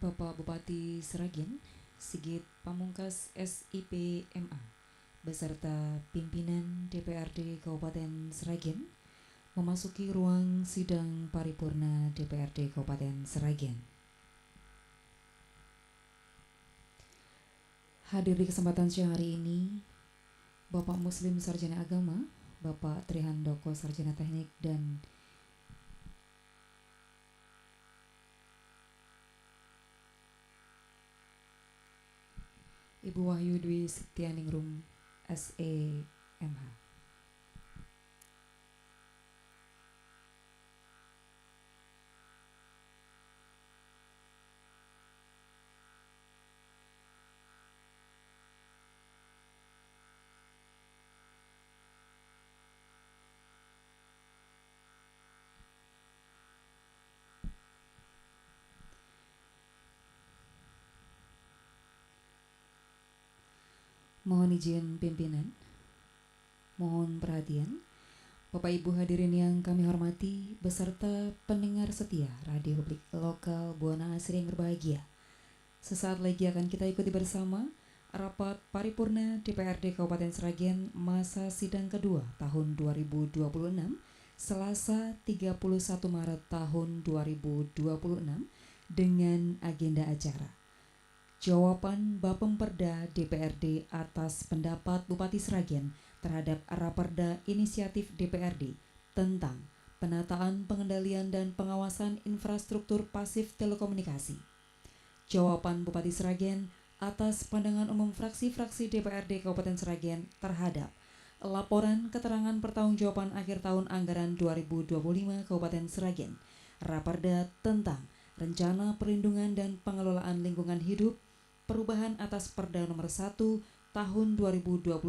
Bapak Bupati Sragen, Sigit Pamungkas SIP MA, beserta pimpinan DPRD Kabupaten Sragen, memasuki ruang sidang paripurna DPRD Kabupaten Sragen. Hadir di kesempatan siang hari ini, Bapak Muslim Sarjana Agama, Bapak Trihandoko Sarjana Teknik, dan Ibu Wahyu Dwi Setianingrum SEMH. Mohon izin pimpinan, mohon perhatian, Bapak Ibu hadirin yang kami hormati, beserta pendengar setia Radio Publik Lokal Buana Asri yang berbahagia. Sesaat lagi akan kita ikuti bersama rapat paripurna DPRD Kabupaten Sragen masa sidang kedua tahun 2026, Selasa 31 Maret tahun 2026 dengan agenda acara jawaban Bapemperda DPRD atas pendapat Bupati Sragen terhadap Raperda Inisiatif DPRD tentang penataan pengendalian dan pengawasan infrastruktur pasif telekomunikasi. Jawaban Bupati Sragen atas pandangan umum fraksi-fraksi DPRD Kabupaten Sragen terhadap laporan keterangan pertanggungjawaban akhir tahun anggaran 2025 Kabupaten Sragen, Raperda tentang Rencana Perlindungan dan Pengelolaan Lingkungan Hidup, perubahan atas Perda nomor 1 tahun 2023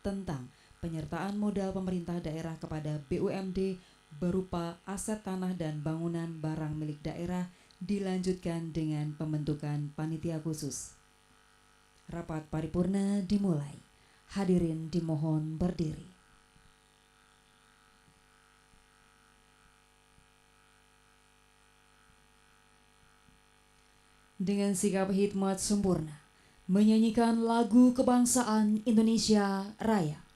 tentang penyertaan modal pemerintah daerah kepada BUMD berupa aset tanah dan bangunan barang milik daerah dilanjutkan dengan pembentukan panitia khusus. Rapat paripurna dimulai. Hadirin dimohon berdiri. Dengan sikap hikmat sempurna, menyanyikan lagu kebangsaan Indonesia Raya.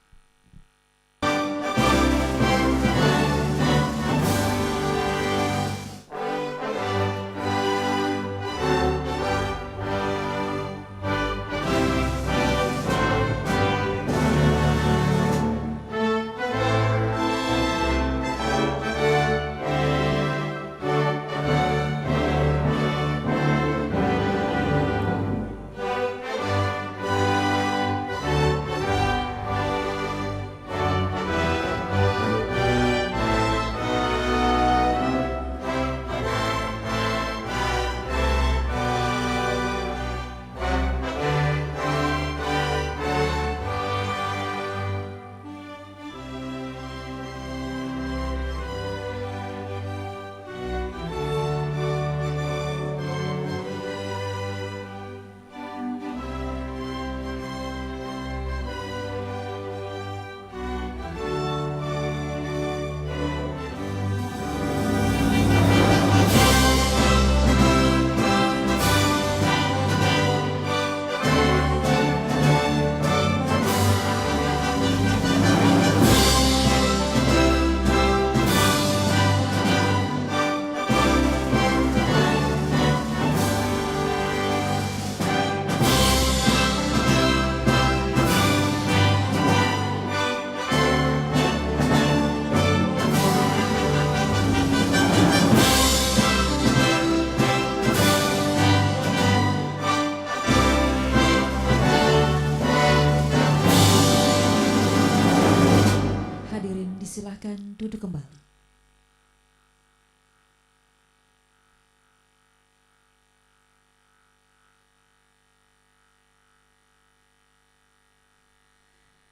Silakan duduk kembali.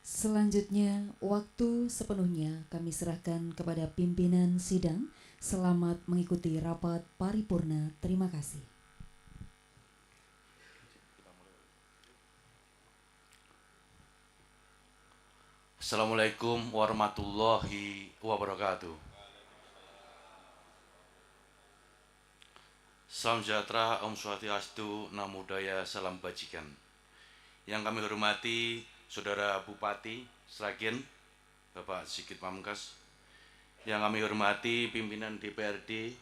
Selanjutnya, waktu sepenuhnya kami serahkan kepada pimpinan sidang. Selamat mengikuti rapat paripurna. Terima kasih. Assalamualaikum warahmatullahi wabarakatuh. Salam sejahtera, Om Swastiastu, Namo Buddhaya, Salam Bajikan. Yang kami hormati Saudara Bupati Sragen, Bapak Sigit Pamungkas. Yang kami hormati pimpinan DPRD.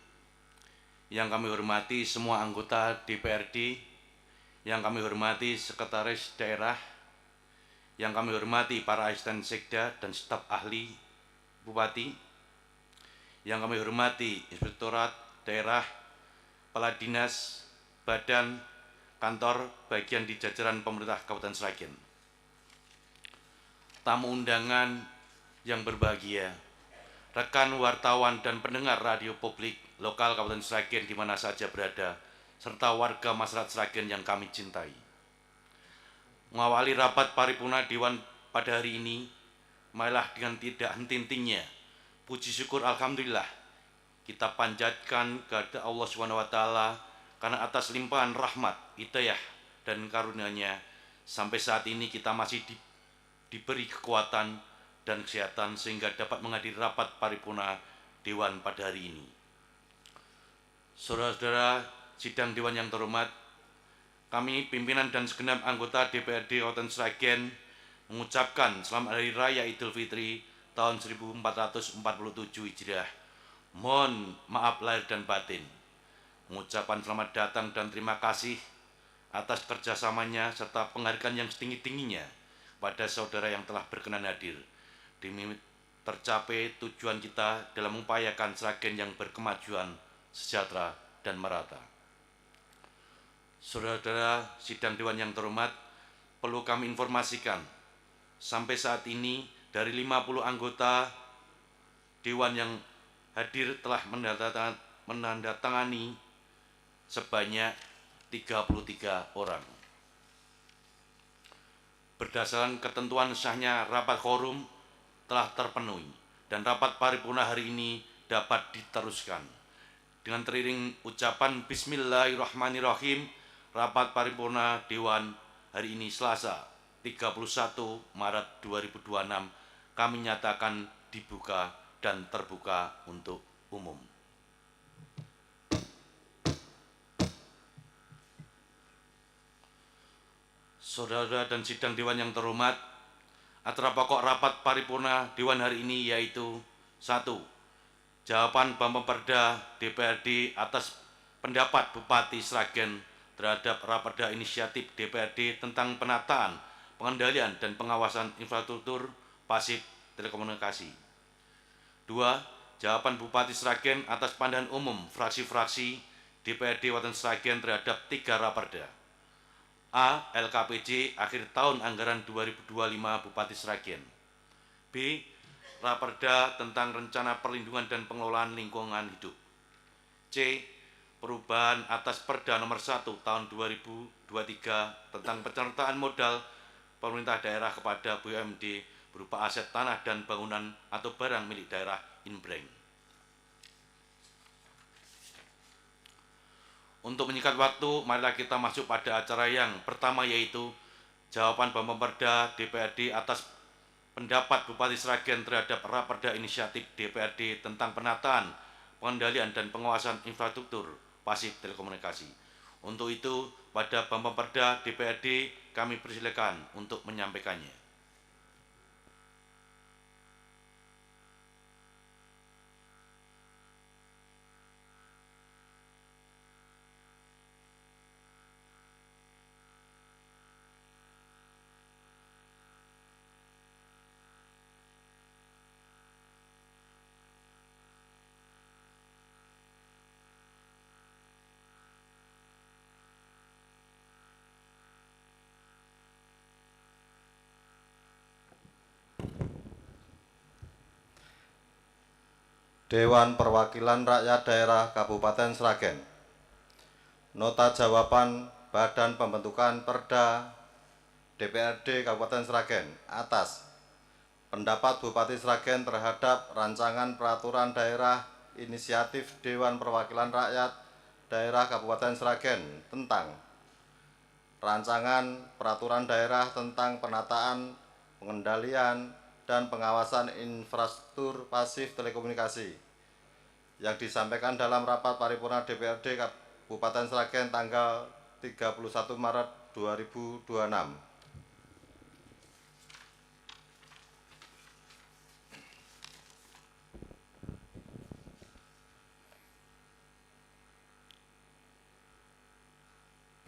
Yang kami hormati semua anggota DPRD. Yang kami hormati Sekretaris Daerah. Yang kami hormati para asisten sekda dan staf ahli Bupati. Yang kami hormati Inspektorat Daerah, Kepala Dinas, Badan, Kantor, bagian di jajaran pemerintah Kabupaten Sragen. Tamu undangan yang berbahagia, rekan wartawan dan pendengar radio publik lokal Kabupaten Sragen di mana saja berada, serta warga masyarakat Sragen yang kami cintai. Mengawali rapat paripurna Dewan pada hari ini, marilah dengan tidak henti-hentinya puji syukur alhamdulillah kita panjatkan kepada Allah SWT karena atas limpahan rahmat, hidayah dan karunia-Nya sampai saat ini kita masih diberi kekuatan dan kesehatan sehingga dapat menghadiri rapat paripurna Dewan pada hari ini. Saudara-saudara sidang Dewan yang terhormat, kami pimpinan dan segenap anggota DPRD Kabupaten Sragen mengucapkan selamat Hari Raya Idul Fitri tahun 1447 Hijriah. Mohon maaf lahir dan batin. Mengucapkan selamat datang dan terima kasih atas kerjasamanya serta penghargaan yang setinggi-tingginya pada saudara yang telah berkenan hadir demi tercapai tujuan kita dalam mengupayakan Sragen yang berkemajuan, sejahtera, dan merata. Saudara-saudara sidang Dewan yang terhormat, perlu kami informasikan, sampai saat ini dari 50 anggota Dewan yang hadir telah menandatangani sebanyak 33 orang. Berdasarkan ketentuan sahnya rapat quorum telah terpenuhi dan rapat paripurna hari ini dapat diteruskan. Dengan teriring ucapan Bismillahirrahmanirrahim, rapat paripurna Dewan hari ini Selasa 31 Maret 2026 kami nyatakan dibuka dan terbuka untuk umum. Saudara dan sidang Dewan yang terhormat, acara pokok rapat paripurna Dewan hari ini yaitu 1. Jawaban Bapemperda DPRD atas pendapat Bupati Sragen terhadap Raperda Inisiatif DPRD tentang penataan, pengendalian dan pengawasan infrastruktur pasif telekomunikasi. 2. Jawaban Bupati Sragen atas pandangan umum fraksi-fraksi DPRD Kabupaten Sragen terhadap 3 Raperda. A. LKPJ akhir tahun anggaran 2025 Bupati Sragen. B. Raperda tentang rencana perlindungan dan pengelolaan lingkungan hidup. C. Perubahan atas Perda nomor 1 tahun 2023 tentang penyertaan modal pemerintah daerah kepada BUMD berupa aset tanah dan bangunan atau barang milik daerah inbrank. Untuk menyingkat waktu, marilah kita masuk pada acara yang pertama yaitu jawaban Bapemperda DPRD atas pendapat Bupati Sragen terhadap Raperda Inisiatif DPRD tentang penataan, pengendalian dan pengawasan infrastruktur pasif telekomunikasi. Untuk itu, pada Bapemperda DPRD kami persilakan untuk menyampaikannya. Dewan Perwakilan Rakyat Daerah Kabupaten Sragen. Nota jawaban Badan Pembentukan Perda DPRD Kabupaten Sragen atas pendapat Bupati Sragen terhadap rancangan peraturan daerah inisiatif Dewan Perwakilan Rakyat Daerah Kabupaten Sragen tentang rancangan peraturan daerah tentang penataan, pengendalian, dan pengawasan infrastruktur pasif telekomunikasi yang disampaikan dalam rapat paripurna DPRD Kabupaten Sragen tanggal 31 Maret 2026.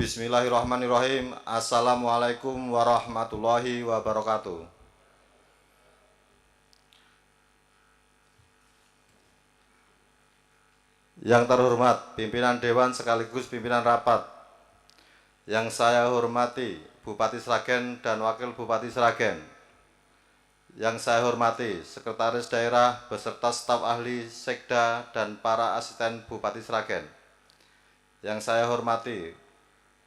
Bismillahirrahmanirrahim. Assalamualaikum warahmatullahi wabarakatuh. Yang terhormat pimpinan Dewan sekaligus pimpinan rapat, yang saya hormati Bupati Sragen dan Wakil Bupati Sragen, yang saya hormati Sekretaris Daerah beserta staf ahli Sekda dan para asisten Bupati Sragen, yang saya hormati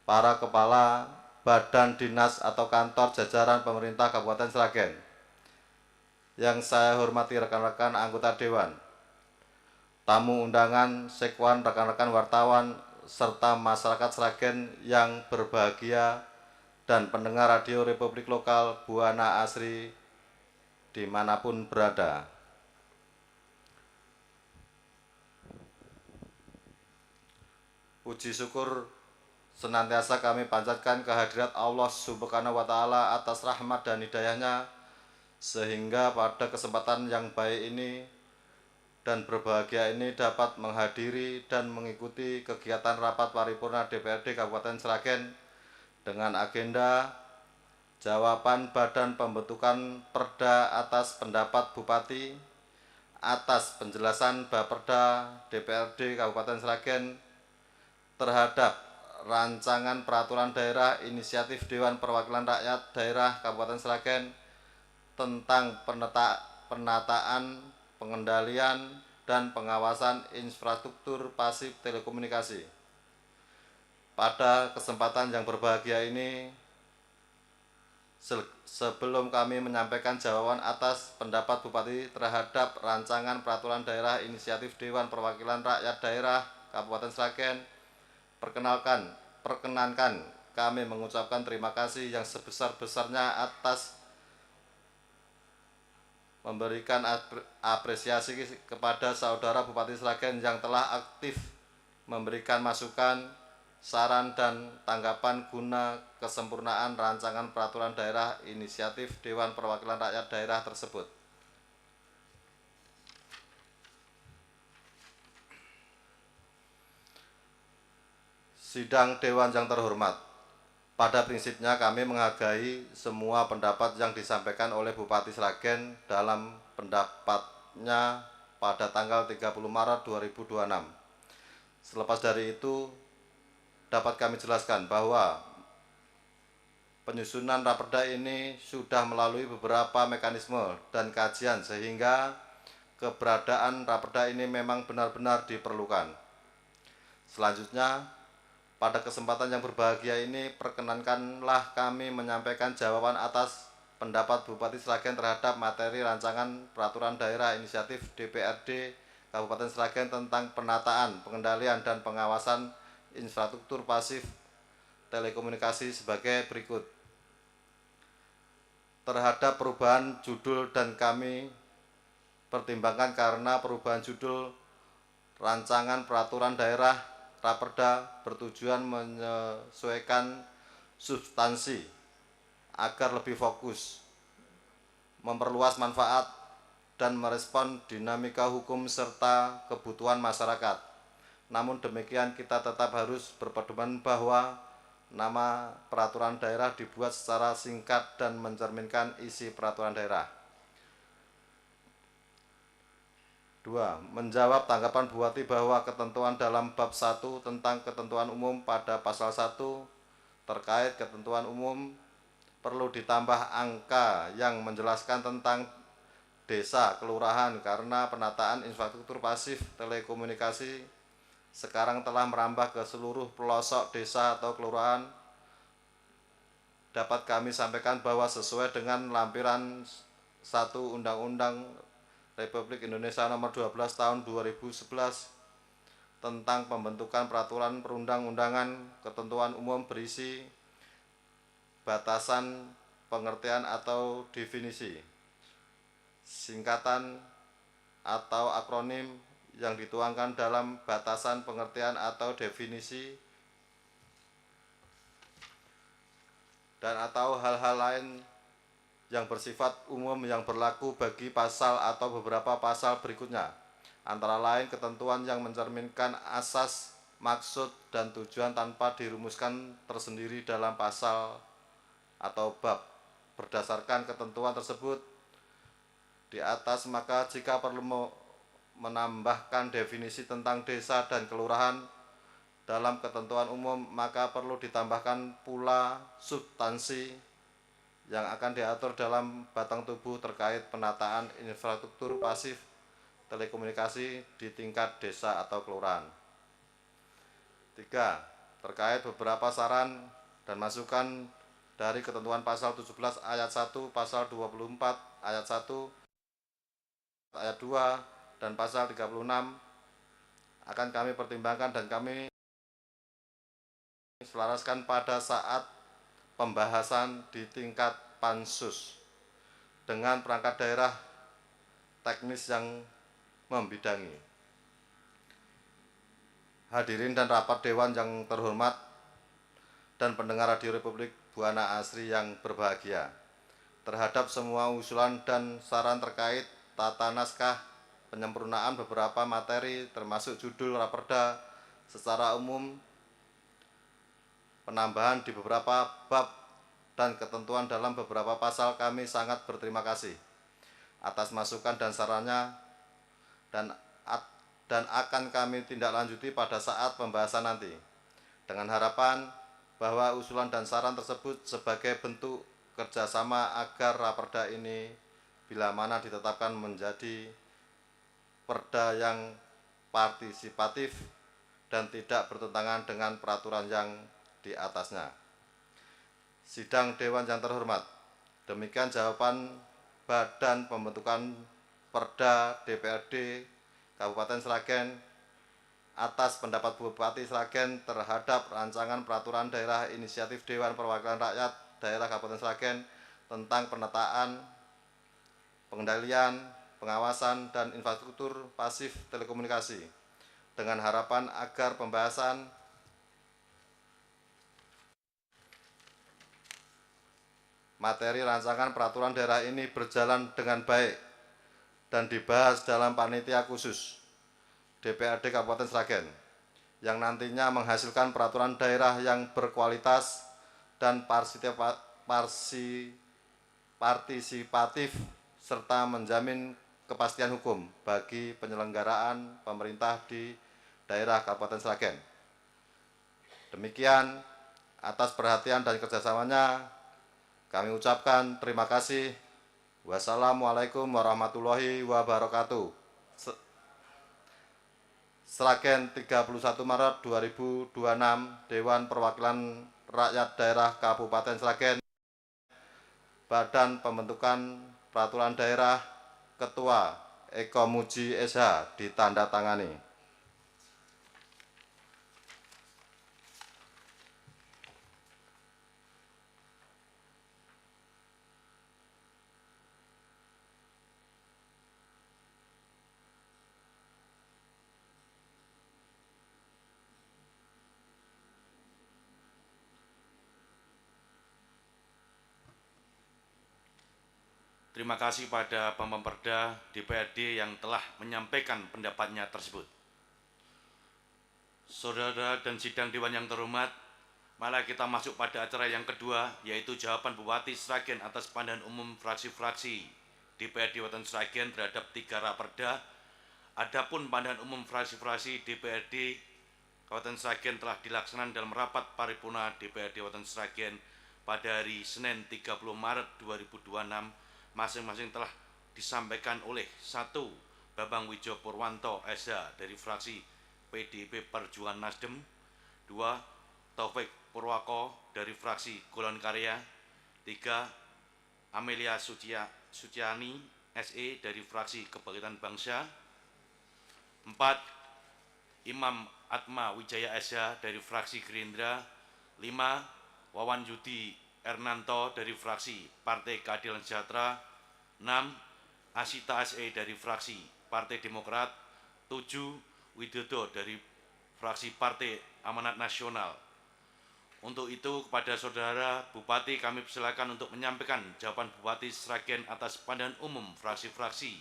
para kepala badan dinas atau kantor jajaran pemerintah Kabupaten Sragen, yang saya hormati rekan-rekan anggota Dewan, tamu undangan, sekwan, rekan-rekan wartawan, serta masyarakat Sragen yang berbahagia dan pendengar radio Republik Lokal Buana Asri dimanapun berada. Puji syukur senantiasa kami panjatkan kehadirat Allah Subhanahu wa Ta'ala atas rahmat dan hidayahnya, sehingga pada kesempatan yang baik ini dan berbahagia ini dapat menghadiri dan mengikuti kegiatan rapat paripurna DPRD Kabupaten Sragen dengan agenda jawaban Badan Pembentukan Perda atas pendapat Bupati atas penjelasan Bapperda DPRD Kabupaten Sragen terhadap rancangan peraturan daerah inisiatif Dewan Perwakilan Rakyat Daerah Kabupaten Sragen tentang penataan, pengendalian, dan pengawasan infrastruktur pasif telekomunikasi. Pada kesempatan yang berbahagia ini, sebelum kami menyampaikan jawaban atas pendapat Bupati terhadap rancangan peraturan daerah inisiatif Dewan Perwakilan Rakyat Daerah Kabupaten Sragen, perkenankan kami mengucapkan terima kasih yang sebesar-besarnya atas memberikan apresiasi kepada saudara Bupati Sragen yang telah aktif memberikan masukan, saran, dan tanggapan guna kesempurnaan rancangan peraturan daerah inisiatif Dewan Perwakilan Rakyat Daerah tersebut. Sidang Dewan yang terhormat, pada prinsipnya kami menghargai semua pendapat yang disampaikan oleh Bupati Sragen dalam pendapatnya pada tanggal 30 Maret 2026. Selepas dari itu, dapat kami jelaskan bahwa penyusunan Raperda ini sudah melalui beberapa mekanisme dan kajian sehingga keberadaan Raperda ini memang benar-benar diperlukan. Selanjutnya, pada kesempatan yang berbahagia ini, perkenankanlah kami menyampaikan jawaban atas pendapat Bupati Sragen terhadap materi rancangan peraturan daerah inisiatif DPRD Kabupaten Sragen tentang penataan, pengendalian, dan pengawasan infrastruktur pasif telekomunikasi sebagai berikut. Terhadap perubahan judul dan kami pertimbangkan karena perubahan judul rancangan peraturan daerah Raperda bertujuan menyesuaikan substansi agar lebih fokus, memperluas manfaat, dan merespon dinamika hukum serta kebutuhan masyarakat. Namun demikian, kita tetap harus berpedoman bahwa nama peraturan daerah dibuat secara singkat dan mencerminkan isi peraturan daerah. 2. Menjawab tanggapan Bupati bahwa ketentuan dalam bab 1 tentang ketentuan umum pada pasal 1 terkait ketentuan umum perlu ditambah angka yang menjelaskan tentang desa, kelurahan, karena penataan infrastruktur pasif telekomunikasi sekarang telah merambah ke seluruh pelosok desa atau kelurahan. Dapat kami sampaikan bahwa sesuai dengan lampiran 1 Undang-Undang Republik Indonesia Nomor 12 Tahun 2011 tentang pembentukan peraturan perundang-undangan, ketentuan umum berisi batasan pengertian atau definisi, singkatan atau akronim yang dituangkan dalam batasan pengertian atau definisi dan atau hal-hal lain yang bersifat umum yang berlaku bagi pasal atau beberapa pasal berikutnya, antara lain ketentuan yang mencerminkan asas, maksud, dan tujuan tanpa dirumuskan tersendiri dalam pasal atau bab. Berdasarkan ketentuan tersebut di atas, maka jika perlu menambahkan definisi tentang desa dan kelurahan dalam ketentuan umum, maka perlu ditambahkan pula substansi yang akan diatur dalam batang tubuh terkait penataan infrastruktur pasif telekomunikasi di tingkat desa atau kelurahan. 3. Terkait beberapa saran dan masukan dari ketentuan pasal 17 ayat 1, pasal 24 ayat 1, ayat 2, dan pasal 36 akan kami pertimbangkan dan kami selaraskan pada saat pembahasan di tingkat pansus dengan perangkat daerah teknis yang membidangi. Hadirin dan rapat dewan yang terhormat dan pendengar Radio Republik Buana Asri yang berbahagia, terhadap semua usulan dan saran terkait tata naskah penyempurnaan beberapa materi termasuk judul raperda secara umum, penambahan di beberapa bab dan ketentuan dalam beberapa pasal, kami sangat berterima kasih atas masukan dan sarannya dan akan kami tindak lanjuti pada saat pembahasan nanti, dengan harapan bahwa usulan dan saran tersebut sebagai bentuk kerjasama agar raperda ini bila mana ditetapkan menjadi perda yang partisipatif dan tidak bertentangan dengan peraturan yang di atasnya. Sidang Dewan yang terhormat, demikian jawaban Badan Pembentukan Perda DPRD Kabupaten Sragen atas pendapat Bupati Sragen terhadap rancangan peraturan daerah inisiatif Dewan Perwakilan Rakyat Daerah Kabupaten Sragen tentang penataan, pengendalian, pengawasan, dan infrastruktur pasif telekomunikasi, dengan harapan agar pembahasan materi rancangan peraturan daerah ini berjalan dengan baik dan dibahas dalam panitia khusus DPRD Kabupaten Sragen yang nantinya menghasilkan peraturan daerah yang berkualitas dan partisipatif serta menjamin kepastian hukum bagi penyelenggaraan pemerintah di daerah Kabupaten Sragen. Demikian, atas perhatian dan kerjasamanya kami ucapkan terima kasih. Wassalamualaikum warahmatullahi wabarakatuh. Sragen 31 Maret 2026, Dewan Perwakilan Rakyat Daerah Kabupaten Sragen, Badan Pembentukan Peraturan Daerah, Ketua Eko Muji SH, ditandatangani. Terima kasih pada Pemperda DPRD yang telah menyampaikan pendapatnya tersebut. Saudara dan sidang Dewan yang terhormat, malah kita masuk pada acara yang kedua, yaitu jawaban Bupati Sragen atas pandangan umum fraksi-fraksi DPRD Kabupaten Sragen terhadap 3 raperda. Adapun pandangan umum fraksi-fraksi DPRD Kabupaten Sragen telah dilaksanakan dalam rapat paripurna DPRD Kabupaten Sragen pada hari Senin 30 Maret 2026, masing-masing telah disampaikan oleh 1. Bambang Wijo Purwanto SH dari fraksi PDIP Perjuangan Nasdem, 2. Taufik Purwako dari fraksi Golongan Karya, 3. Amelia Suciani SE dari fraksi Kebangkitan Bangsa, 4. Imam Atma Wijaya SH dari fraksi Gerindra, 5. Wawan Yudi Ernanto dari fraksi Partai Keadilan Sejahtera, 6. Asita SE dari fraksi Partai Demokrat, 7 Widodo dari fraksi Partai Amanat Nasional. Untuk itu kepada Saudara Bupati kami persilakan untuk menyampaikan jawaban Bupati Sragen atas pandangan umum fraksi-fraksi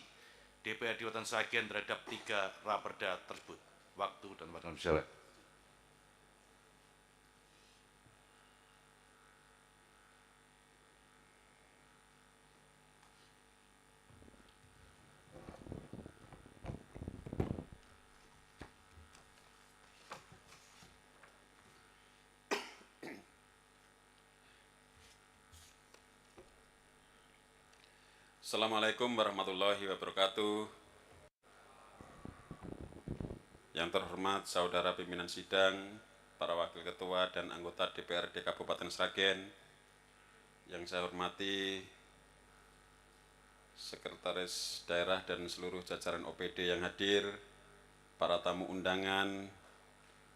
DPRD Kabupaten Sragen terhadap 3 raperda tersebut. Waktu dan waktu silakan. Assalamualaikum warahmatullahi wabarakatuh. Yang terhormat Saudara Pimpinan Sidang, para Wakil Ketua dan anggota DPRD Kabupaten Sragen, yang saya hormati Sekretaris Daerah dan seluruh jajaran OPD yang hadir, para tamu undangan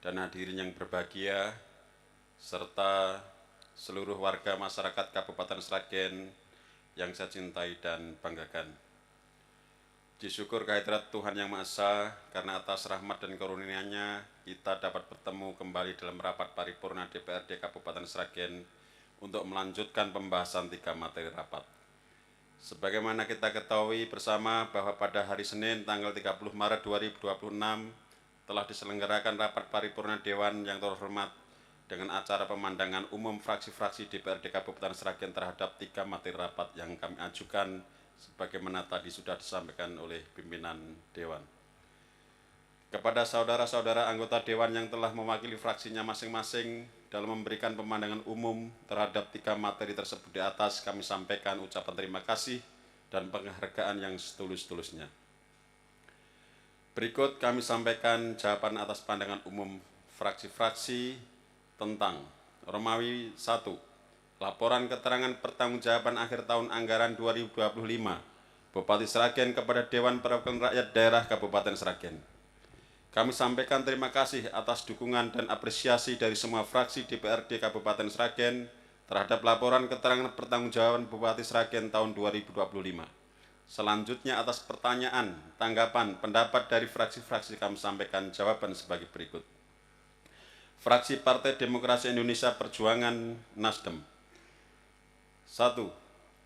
dan hadirin yang berbahagia, serta seluruh warga masyarakat Kabupaten Sragen yang saya cintai dan banggakan. Disyukur kehadirat Tuhan Yang Maha Esa, karena atas rahmat dan karunia-Nya kita dapat bertemu kembali dalam rapat paripurna DPRD Kabupaten Sragen untuk melanjutkan pembahasan 3 materi rapat. Sebagaimana kita ketahui bersama bahwa pada hari Senin tanggal 30 Maret 2026 telah diselenggarakan rapat paripurna Dewan yang terhormat dengan acara pemandangan umum fraksi-fraksi DPRD Kabupaten Sragen terhadap 3 materi rapat yang kami ajukan sebagaimana tadi sudah disampaikan oleh pimpinan Dewan. Kepada saudara-saudara anggota Dewan yang telah mewakili fraksinya masing-masing dalam memberikan pemandangan umum terhadap 3 materi tersebut di atas, kami sampaikan ucapan terima kasih dan penghargaan yang setulus-tulusnya. Berikut kami sampaikan jawaban atas pandangan umum fraksi-fraksi tentang Romawi 1. Laporan keterangan pertanggungjawaban akhir tahun anggaran 2025 Bupati Sragen kepada Dewan Perwakilan Rakyat Daerah Kabupaten Sragen. Kami sampaikan terima kasih atas dukungan dan apresiasi dari semua fraksi DPRD Kabupaten Sragen terhadap laporan keterangan pertanggungjawaban Bupati Sragen tahun 2025. Selanjutnya atas pertanyaan, tanggapan, pendapat dari fraksi-fraksi kami sampaikan jawaban sebagai berikut. Fraksi Partai Demokrasi Indonesia Perjuangan Nasdem. 1.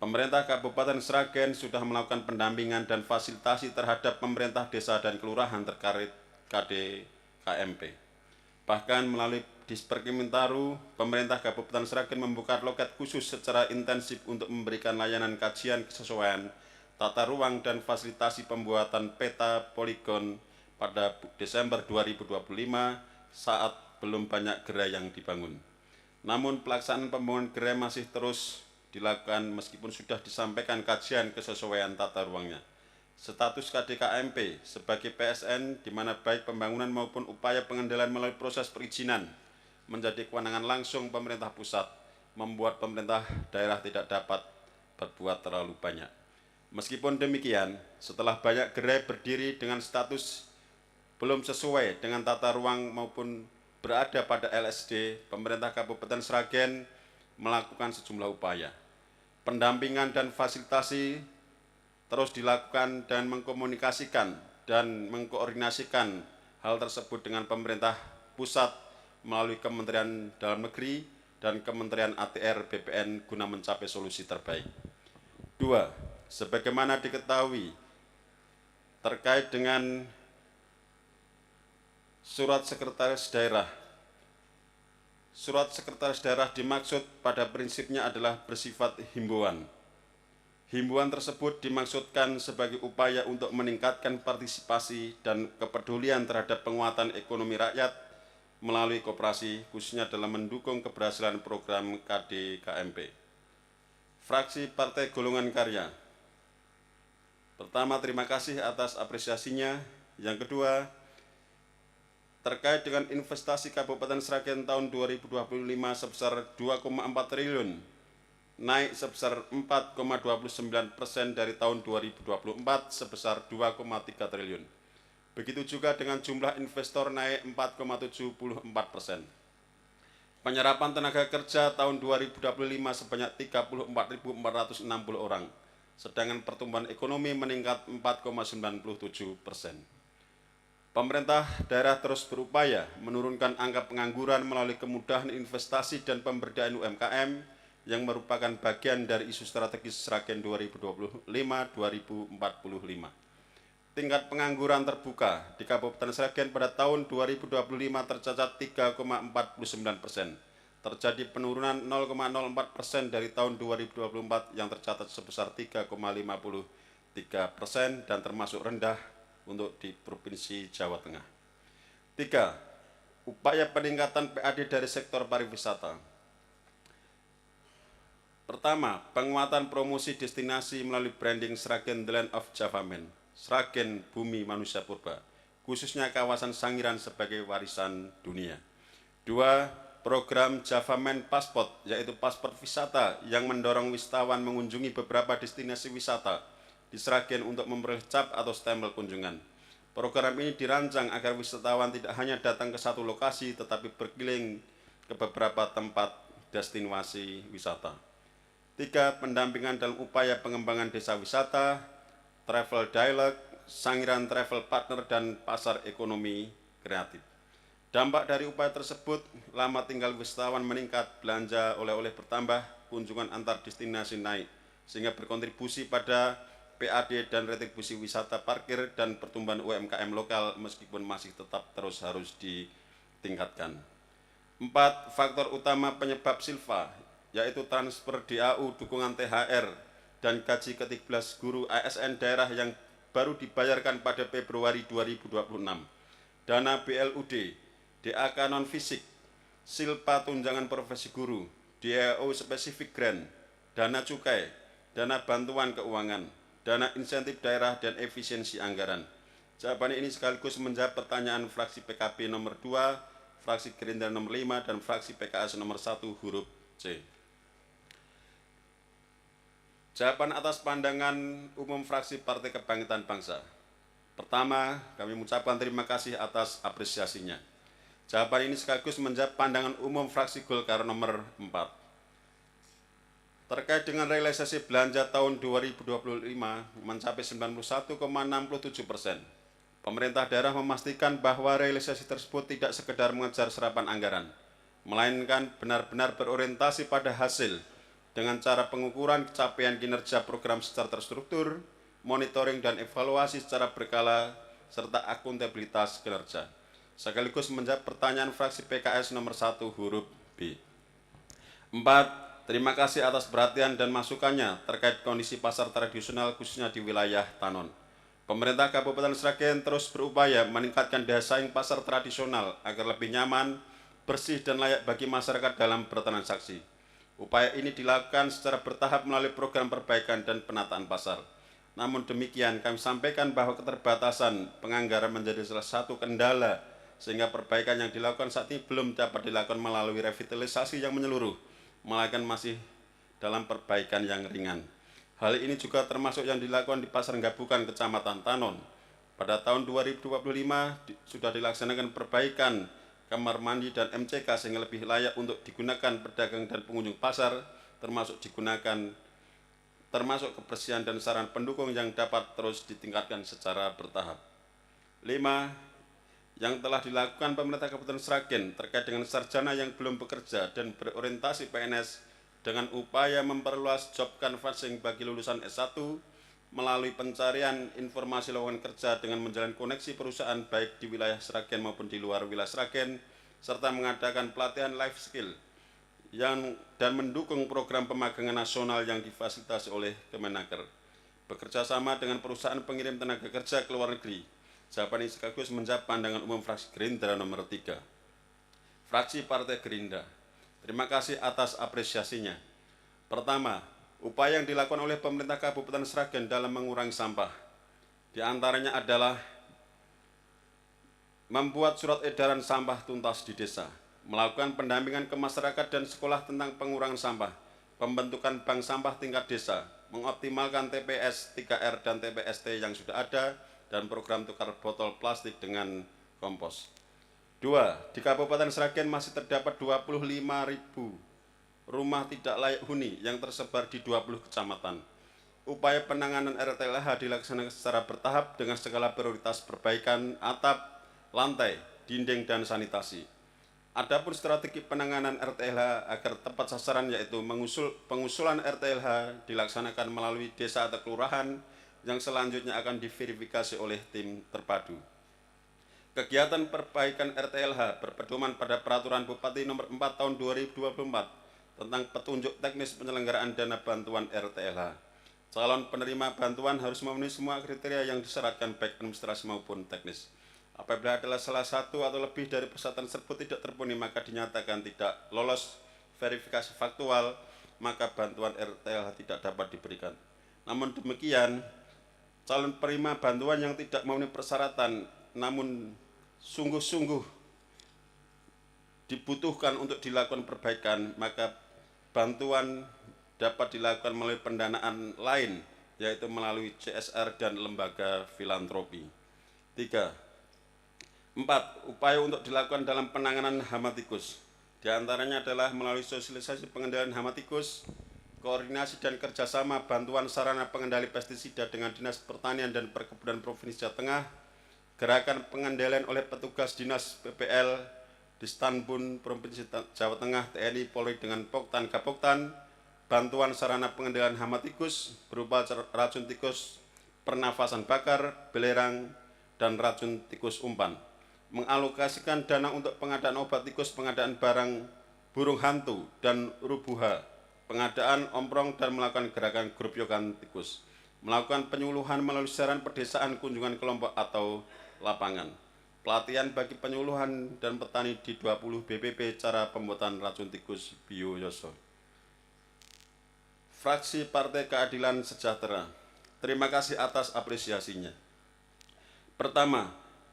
Pemerintah Kabupaten Sragen sudah melakukan pendampingan dan fasilitasi terhadap pemerintah desa dan kelurahan terkait KDKMP. Bahkan melalui Disperkimentaru, pemerintah Kabupaten Sragen membuka loket khusus secara intensif untuk memberikan layanan kajian kesesuaian tata ruang dan fasilitasi pembuatan peta poligon pada Desember 2025 saat belum banyak gerai yang dibangun. Namun pelaksanaan pembangunan gerai masih terus dilakukan meskipun sudah disampaikan kajian kesesuaian tata ruangnya. Status KDKMP sebagai PSN di mana baik pembangunan maupun upaya pengendalian melalui proses perizinan menjadi kewenangan langsung pemerintah pusat, membuat pemerintah daerah tidak dapat berbuat terlalu banyak. Meskipun demikian, setelah banyak gerai berdiri dengan status belum sesuai dengan tata ruang maupun berada pada LSD, pemerintah Kabupaten Sragen melakukan sejumlah upaya. Pendampingan dan fasilitasi terus dilakukan dan mengkomunikasikan dan mengkoordinasikan hal tersebut dengan pemerintah pusat melalui Kementerian Dalam Negeri dan Kementerian ATR BPN guna mencapai solusi terbaik. 2. Sebagaimana diketahui terkait dengan Surat Sekretaris Daerah. Surat Sekretaris Daerah dimaksud pada prinsipnya adalah bersifat himbauan. Himbauan tersebut dimaksudkan sebagai upaya untuk meningkatkan partisipasi dan kepedulian terhadap penguatan ekonomi rakyat melalui koperasi, khususnya dalam mendukung keberhasilan program KDKMP. Fraksi Partai Golongan Karya. Pertama, terima kasih atas apresiasinya. Yang kedua, terkait dengan investasi Kabupaten Sragen tahun 2025 sebesar 2,4 triliun, naik sebesar 4,29% dari tahun 2024 sebesar 2,3 triliun. Begitu juga dengan jumlah investor naik 4,74%. Penyerapan tenaga kerja tahun 2025 sebanyak 34.460 orang, sedangkan pertumbuhan ekonomi meningkat 4,97%. Pemerintah daerah terus berupaya menurunkan angka pengangguran melalui kemudahan investasi dan pemberdayaan UMKM yang merupakan bagian dari isu strategis Sragen 2025-2045. Tingkat pengangguran terbuka di Kabupaten Sragen pada tahun 2025 tercatat 3,49%. Terjadi penurunan 0,04% dari tahun 2024 yang tercatat sebesar 3,53% dan termasuk rendah untuk di Provinsi Jawa Tengah. 3. Upaya peningkatan PAD dari sektor pariwisata. Pertama, penguatan promosi destinasi melalui branding Sragen The Land of Javamen, Sragen Bumi Manusia Purba, khususnya kawasan Sangiran sebagai warisan dunia. 2. Program Javamen Passport, yaitu paspor wisata yang mendorong wisatawan mengunjungi beberapa destinasi wisata di Sragen untuk memperoleh cap atau stempel kunjungan. Program ini dirancang agar wisatawan tidak hanya datang ke satu lokasi, tetapi berkeliling ke beberapa tempat destinasi wisata. 3. Pendampingan dalam upaya pengembangan desa wisata, travel dialog, Sangiran travel partner, dan pasar ekonomi kreatif. Dampak dari upaya tersebut, lama tinggal wisatawan meningkat, belanja oleh-oleh bertambah, kunjungan antar destinasi naik, sehingga berkontribusi pada PAD dan retribusi wisata parkir dan pertumbuhan UMKM lokal meskipun masih tetap terus harus ditingkatkan. 4. Faktor utama penyebab silva, yaitu transfer DAU, dukungan THR, dan gaji ke-13 guru ASN daerah yang baru dibayarkan pada Februari 2026. Dana BLUD, DAK non-fisik, silpa tunjangan profesi guru, DAO spesifik grant, dana cukai, dana bantuan keuangan, dana insentif daerah, dan efisiensi anggaran. Jawaban ini sekaligus menjawab pertanyaan fraksi PKB nomor 2, fraksi Gerindra nomor 5, dan fraksi PKS nomor 1 huruf C. Jawaban atas pandangan umum fraksi Partai Kebangkitan Bangsa. Pertama, kami mengucapkan terima kasih atas apresiasinya. Jawaban ini sekaligus menjawab pandangan umum fraksi Golkar nomor 4. Terkait dengan realisasi belanja tahun 2025 mencapai 91,67%. Pemerintah daerah memastikan bahwa realisasi tersebut tidak sekedar mengejar serapan anggaran, melainkan benar-benar berorientasi pada hasil dengan cara pengukuran capaian kinerja program secara terstruktur, monitoring dan evaluasi secara berkala, serta akuntabilitas kinerja. Sekaligus menjawab pertanyaan fraksi PKS nomor 1 huruf B. 4. Terima kasih atas perhatian dan masukannya terkait kondisi pasar tradisional khususnya di wilayah Tanon. Pemerintah Kabupaten Sragen terus berupaya meningkatkan daya saing pasar tradisional agar lebih nyaman, bersih, dan layak bagi masyarakat dalam bertransaksi. Upaya ini dilakukan secara bertahap melalui program perbaikan dan penataan pasar. Namun demikian, kami sampaikan bahwa keterbatasan penganggaran menjadi salah satu kendala, sehingga perbaikan yang dilakukan saat ini belum dapat dilakukan melalui revitalisasi yang menyeluruh, melainkan masih dalam perbaikan yang ringan. Hal ini juga termasuk yang dilakukan di Pasar Gabukan, Kecamatan Tanon. Pada tahun 2025 sudah dilaksanakan perbaikan kamar mandi dan MCK sehingga lebih layak untuk digunakan pedagang dan pengunjung pasar, termasuk kebersihan dan sarana pendukung yang dapat terus ditingkatkan secara bertahap. 5. Yang telah dilakukan pemerintah Kabupaten Sragen terkait dengan sarjana yang belum bekerja dan berorientasi PNS dengan upaya memperluas job canvassing bagi lulusan S1 melalui pencarian informasi lowongan kerja dengan menjalin koneksi perusahaan baik di wilayah Sragen maupun di luar wilayah Sragen, serta mengadakan pelatihan life skill dan mendukung program pemagangan nasional yang difasilitasi oleh Kemenaker. Bekerja sama dengan perusahaan pengirim tenaga kerja ke luar negeri. Jawaban ini sekaligus menjawab pandangan umum fraksi Gerindra nomor 3. Fraksi Partai Gerindra, terima kasih atas apresiasinya. Pertama, upaya yang dilakukan oleh pemerintah Kabupaten Sragen dalam mengurangi sampah, di antaranya adalah membuat surat edaran sampah tuntas di desa, melakukan pendampingan ke masyarakat dan sekolah tentang pengurangan sampah, pembentukan bank sampah tingkat desa, mengoptimalkan TPS 3R dan TPST yang sudah ada, dan program tukar botol plastik dengan kompos. 2. Di Kabupaten Sragen masih terdapat 25.000 rumah tidak layak huni yang tersebar di 20 kecamatan. Upaya penanganan RTLH dilaksanakan secara bertahap dengan skala prioritas perbaikan atap, lantai, dinding, dan sanitasi. Adapun strategi penanganan RTLH agar tepat sasaran yaitu pengusulan RTLH dilaksanakan melalui desa atau kelurahan yang selanjutnya akan diverifikasi oleh tim terpadu. Kegiatan perbaikan RTLH berpedoman pada Peraturan Bupati Nomor 4 Tahun 2024 tentang petunjuk teknis penyelenggaraan dana bantuan RTLH. Calon penerima bantuan harus memenuhi semua kriteria yang disyaratkan baik administrasi maupun teknis. Apabila adalah salah satu atau lebih dari persyaratan tersebut tidak terpenuhi, maka dinyatakan tidak lolos verifikasi faktual, maka bantuan RTLH tidak dapat diberikan. Namun demikian, calon penerima bantuan yang tidak memenuhi persyaratan namun sungguh-sungguh dibutuhkan untuk dilakukan perbaikan, maka bantuan dapat dilakukan melalui pendanaan lain, yaitu melalui CSR dan lembaga filantropi. 4. Upaya untuk dilakukan dalam penanganan hama tikus. Di antaranya adalah melalui sosialisasi pengendalian hama tikus, koordinasi dan kerjasama bantuan sarana pengendali pestisida dengan Dinas Pertanian dan Perkebunan Provinsi Jawa Tengah, gerakan pengendalian oleh petugas Dinas PPL di Stanbun Provinsi Jawa Tengah, TNI, Polri dengan Poktan Gapoktan, bantuan sarana pengendalian hama tikus berupa racun tikus, pernafasan bakar, belerang, dan racun tikus umpan. Mengalokasikan dana untuk pengadaan obat tikus, pengadaan barang burung hantu dan rubuha, pengadaan omprong, dan melakukan gerakan grup yogan tikus. Melakukan penyuluhan melalui siaran pedesaan, kunjungan kelompok atau lapangan. Pelatihan bagi penyuluhan dan petani di 20 BPP cara pembuatan racun tikus Bioyoso. Fraksi Partai Keadilan Sejahtera, terima kasih atas apresiasinya. Pertama,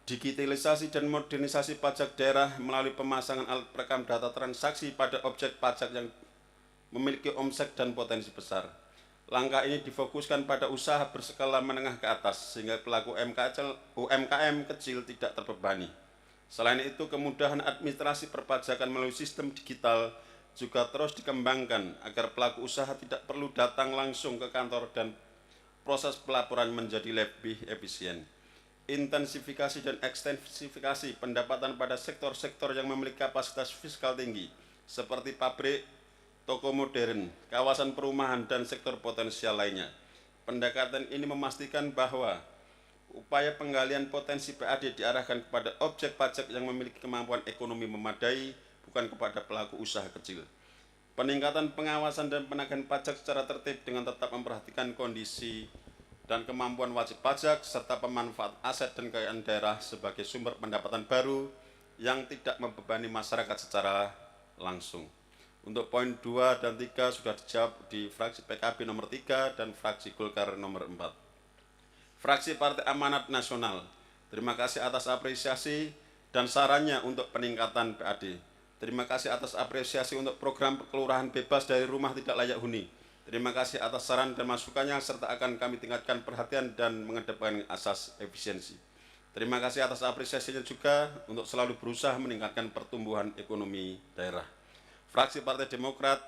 digitalisasi dan modernisasi pajak daerah melalui pemasangan alat perekam data transaksi pada objek pajak yang memiliki omset dan potensi besar. Langkah ini difokuskan pada usaha berskala menengah ke atas sehingga pelaku UMKM kecil tidak terbebani. Selain itu, kemudahan administrasi perpajakan melalui sistem digital juga terus dikembangkan agar pelaku usaha tidak perlu datang langsung ke kantor dan proses pelaporan menjadi lebih efisien. Intensifikasi dan ekstensifikasi pendapatan pada sektor-sektor yang memiliki kapasitas fiskal tinggi seperti pabrik, toko modern, kawasan perumahan, dan sektor potensial lainnya. Pendekatan ini memastikan bahwa upaya penggalian potensi PAD diarahkan kepada objek pajak yang memiliki kemampuan ekonomi memadai, bukan kepada pelaku usaha kecil. Peningkatan pengawasan dan penagihan pajak secara tertib dengan tetap memperhatikan kondisi dan kemampuan wajib pajak, serta pemanfaat aset dan kekayaan daerah sebagai sumber pendapatan baru yang tidak membebani masyarakat secara langsung. Untuk poin 2 dan 3 sudah dijawab di fraksi PKB nomor 3 dan fraksi Golkar nomor 4. Fraksi Partai Amanat Nasional, terima kasih atas apresiasi dan sarannya untuk peningkatan PAD. Terima kasih atas apresiasi untuk program kelurahan bebas dari rumah tidak layak huni. Terima kasih atas saran dan masukannya, serta akan kami tingkatkan perhatian dan mengedepankan asas efisiensi. Terima kasih atas apresiasinya juga untuk selalu berusaha meningkatkan pertumbuhan ekonomi daerah. Fraksi Partai Demokrat,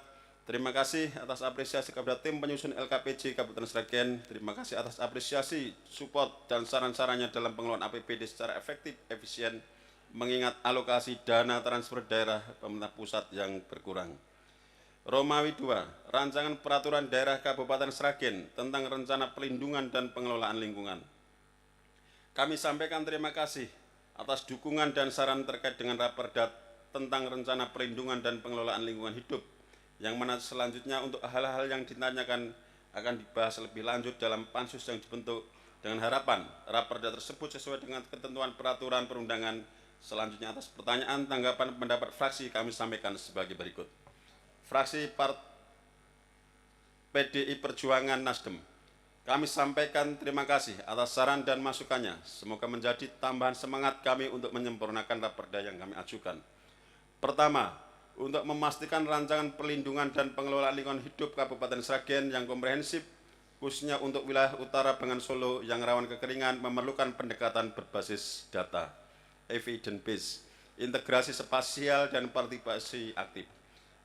terima kasih atas apresiasi kepada tim penyusun LKPJ Kabupaten Sragen. Terima kasih atas apresiasi, support, dan saran-sarannya dalam pengelolaan APBD secara efektif, efisien, mengingat alokasi dana transfer daerah pemerintah pusat yang berkurang. Romawi 2, Rancangan Peraturan Daerah Kabupaten Sragen tentang Rencana Pelindungan dan Pengelolaan Lingkungan. Kami sampaikan terima kasih atas dukungan dan saran terkait dengan Raperda tentang Rencana Perlindungan dan Pengelolaan Lingkungan Hidup, yang mana selanjutnya untuk hal-hal yang ditanyakan akan dibahas lebih lanjut dalam pansus yang dibentuk, dengan harapan Raperda tersebut sesuai dengan ketentuan peraturan perundangan. Selanjutnya atas pertanyaan, tanggapan, pendapat fraksi kami sampaikan sebagai berikut. Fraksi PDI Perjuangan Nasdem, kami sampaikan terima kasih atas saran dan masukannya. Semoga menjadi tambahan semangat kami untuk menyempurnakan Raperda yang kami ajukan. Pertama, untuk memastikan rancangan perlindungan dan pengelolaan lingkungan hidup Kabupaten Sragen yang komprehensif, khususnya untuk wilayah utara Bengan Solo yang rawan kekeringan, memerlukan pendekatan berbasis data, evidence based, integrasi spasial, dan partisipasi aktif.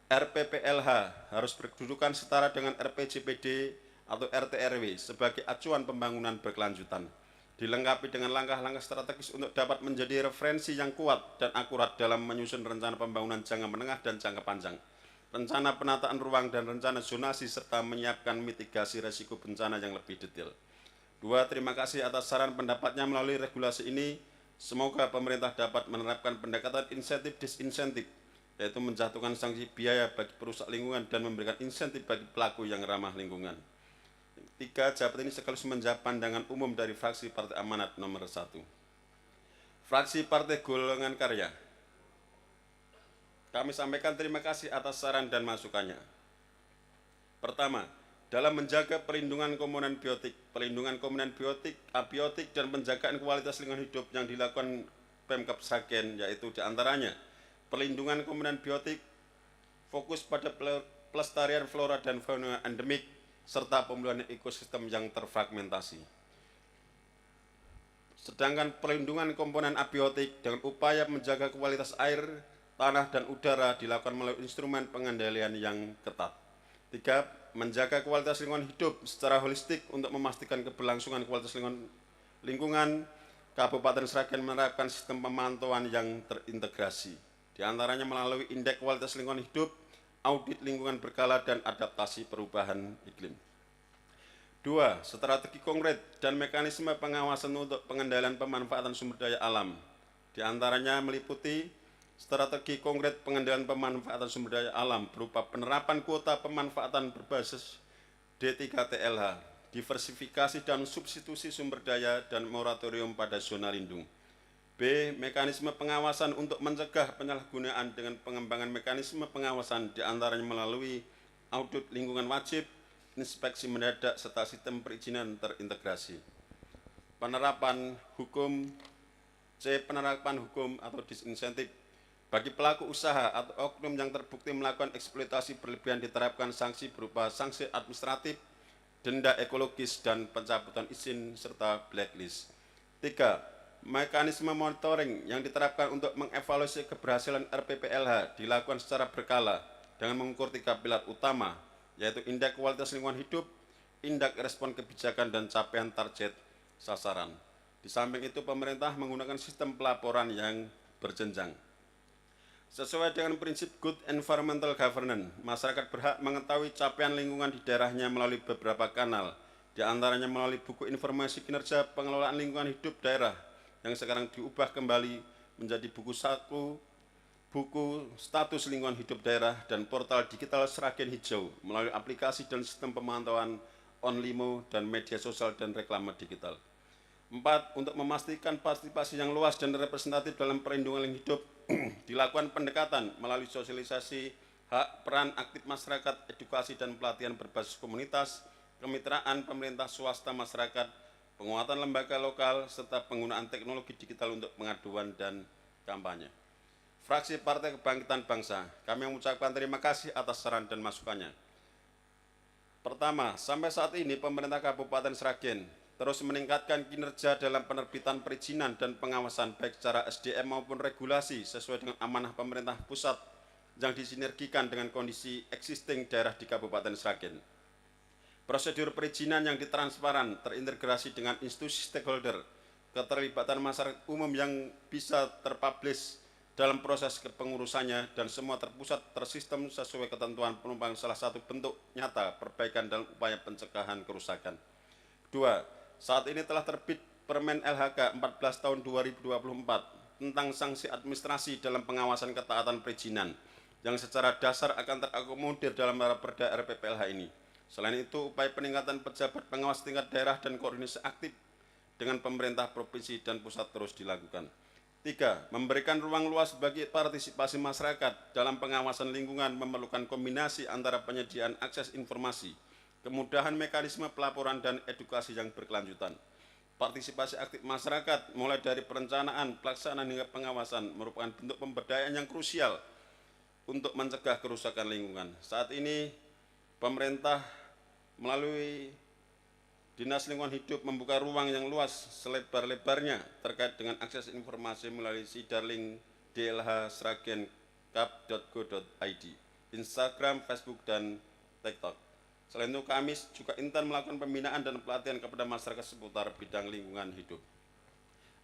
RPPLH harus berkedudukan setara dengan RPJPD atau RT/RW sebagai acuan pembangunan berkelanjutan. dilengkapi dengan langkah-langkah strategis untuk dapat menjadi referensi yang kuat dan akurat dalam menyusun rencana pembangunan jangka menengah dan jangka panjang, rencana penataan ruang dan rencana zonasi, serta menyiapkan mitigasi risiko bencana yang lebih detail. 2. Terima kasih atas saran pendapatnya melalui regulasi ini. Semoga pemerintah dapat menerapkan pendekatan insentif disinsentif, yaitu menjatuhkan sanksi biaya bagi perusak lingkungan dan memberikan insentif bagi pelaku yang ramah lingkungan. 3. Jabatan ini sekaligus menjawab pandangan umum dari fraksi Partai Amanat nomor 1. Fraksi Partai Golongan Karya, kami sampaikan terima kasih atas saran dan masukannya. Pertama, dalam menjaga perlindungan komponen biotik, abiotik, dan penjagaan kualitas lingkungan hidup yang dilakukan Pemkab Sragen, yaitu diantaranya perlindungan komponen biotik, fokus pada pelestarian flora dan fauna endemik, serta pemulihan ekosistem yang terfragmentasi. Sedangkan perlindungan komponen abiotik dengan upaya menjaga kualitas air, tanah, dan udara dilakukan melalui instrumen pengendalian yang ketat. 3. Menjaga kualitas lingkungan hidup secara holistik untuk memastikan keberlangsungan kualitas lingkungan. Kabupaten Sragen menerapkan sistem pemantauan yang terintegrasi, diantaranya melalui indeks kualitas lingkungan hidup, audit lingkungan berkala, dan adaptasi perubahan iklim. 2. Strategi konkret dan mekanisme pengawasan untuk pengendalian pemanfaatan sumber daya alam, diantaranya meliputi strategi konkret pengendalian pemanfaatan sumber daya alam berupa penerapan kuota pemanfaatan berbasis D3TLH, diversifikasi dan substitusi sumber daya, dan moratorium pada zona lindung. B. Mekanisme pengawasan untuk mencegah penyalahgunaan dengan pengembangan mekanisme pengawasan, diantaranya melalui audit lingkungan wajib, inspeksi mendadak, serta sistem perizinan terintegrasi. Penerapan hukum. C. Penerapan hukum atau disinsentif. Bagi pelaku usaha atau oknum yang terbukti melakukan eksploitasi berlebihan diterapkan sanksi berupa sanksi administratif, denda ekologis, dan pencabutan izin, serta blacklist. 3. Mekanisme monitoring yang diterapkan untuk mengevaluasi keberhasilan RPPLH dilakukan secara berkala dengan mengukur 3 pilar utama, yaitu indeks kualitas lingkungan hidup, indeks respon kebijakan, dan capaian target sasaran. Di samping itu, pemerintah menggunakan sistem pelaporan yang berjenjang. Sesuai dengan prinsip good environmental governance, masyarakat berhak mengetahui capaian lingkungan di daerahnya melalui beberapa kanal, di antaranya melalui buku informasi kinerja pengelolaan lingkungan hidup daerah yang sekarang diubah kembali menjadi buku saku, buku status lingkungan hidup daerah, dan portal digital Sragen Hijau melalui aplikasi dan sistem pemantauan Onlimo dan media sosial dan reklame digital. 4. Untuk memastikan partisipasi yang luas dan representatif dalam perlindungan lingkungan hidup, dilakukan pendekatan melalui sosialisasi hak peran aktif masyarakat, edukasi dan pelatihan berbasis komunitas, kemitraan pemerintah swasta masyarakat, penguatan lembaga lokal, serta penggunaan teknologi digital untuk pengaduan dan kampanye. Fraksi Partai Kebangkitan Bangsa, kami mengucapkan terima kasih atas saran dan masukannya. Pertama, sampai saat ini pemerintah Kabupaten Sragen terus meningkatkan kinerja dalam penerbitan perizinan dan pengawasan baik secara SDM maupun regulasi sesuai dengan amanah pemerintah pusat yang disinergikan dengan kondisi existing daerah di Kabupaten Sragen. Prosedur perizinan yang ditransparan, terintegrasi dengan institusi stakeholder, keterlibatan masyarakat umum yang bisa terpublish dalam proses kepengurusannya, dan semua terpusat tersistem sesuai ketentuan penumpang salah satu bentuk nyata perbaikan dalam upaya pencegahan kerusakan. 2. Saat ini telah terbit Permen LHK 14 tahun 2024 tentang sanksi administrasi dalam pengawasan ketaatan perizinan yang secara dasar akan terakomodir dalam Perda RPPLH ini. Selain itu, upaya peningkatan pejabat pengawas tingkat daerah dan koordinasi aktif dengan pemerintah provinsi dan pusat terus dilakukan. 3. Memberikan ruang luas bagi partisipasi masyarakat dalam pengawasan lingkungan memerlukan kombinasi antara penyediaan akses informasi, kemudahan mekanisme pelaporan, dan edukasi yang berkelanjutan. Partisipasi aktif masyarakat mulai dari perencanaan, pelaksanaan, hingga pengawasan merupakan bentuk pemberdayaan yang krusial untuk mencegah kerusakan lingkungan. Saat ini pemerintah melalui Dinas Lingkungan Hidup membuka ruang yang luas selebar-lebarnya terkait dengan akses informasi melalui Sidarling DLH Sragen kap.go.id, Instagram, Facebook, dan TikTok. Selain itu kami juga intens melakukan pembinaan dan pelatihan kepada masyarakat seputar bidang lingkungan hidup.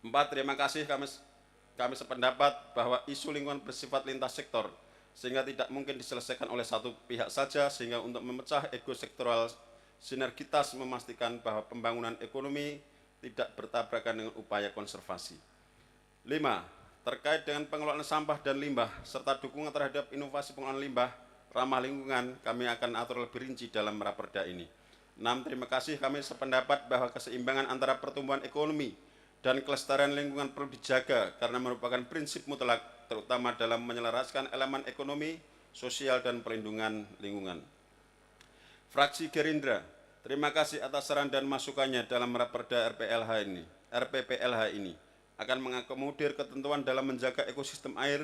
4. Terima kasih kami sependapat bahwa isu lingkungan bersifat lintas sektor, sehingga tidak mungkin diselesaikan oleh satu pihak saja, sehingga untuk memecah ego sektoral sinergitas memastikan bahwa pembangunan ekonomi tidak bertabrakan dengan upaya konservasi. 5. Terkait dengan pengelolaan sampah dan limbah, serta dukungan terhadap inovasi pengelolaan limbah ramah lingkungan, kami akan atur lebih rinci dalam raperda ini. 6. Terima kasih kami sependapat bahwa keseimbangan antara pertumbuhan ekonomi dan kelestarian lingkungan perlu dijaga karena merupakan prinsip mutlak, terutama dalam menyelaraskan elemen ekonomi, sosial, dan perlindungan lingkungan. Fraksi Gerindra, terima kasih atas saran dan masukannya dalam raperda RPPLH ini akan mengakomodir ketentuan dalam menjaga ekosistem air,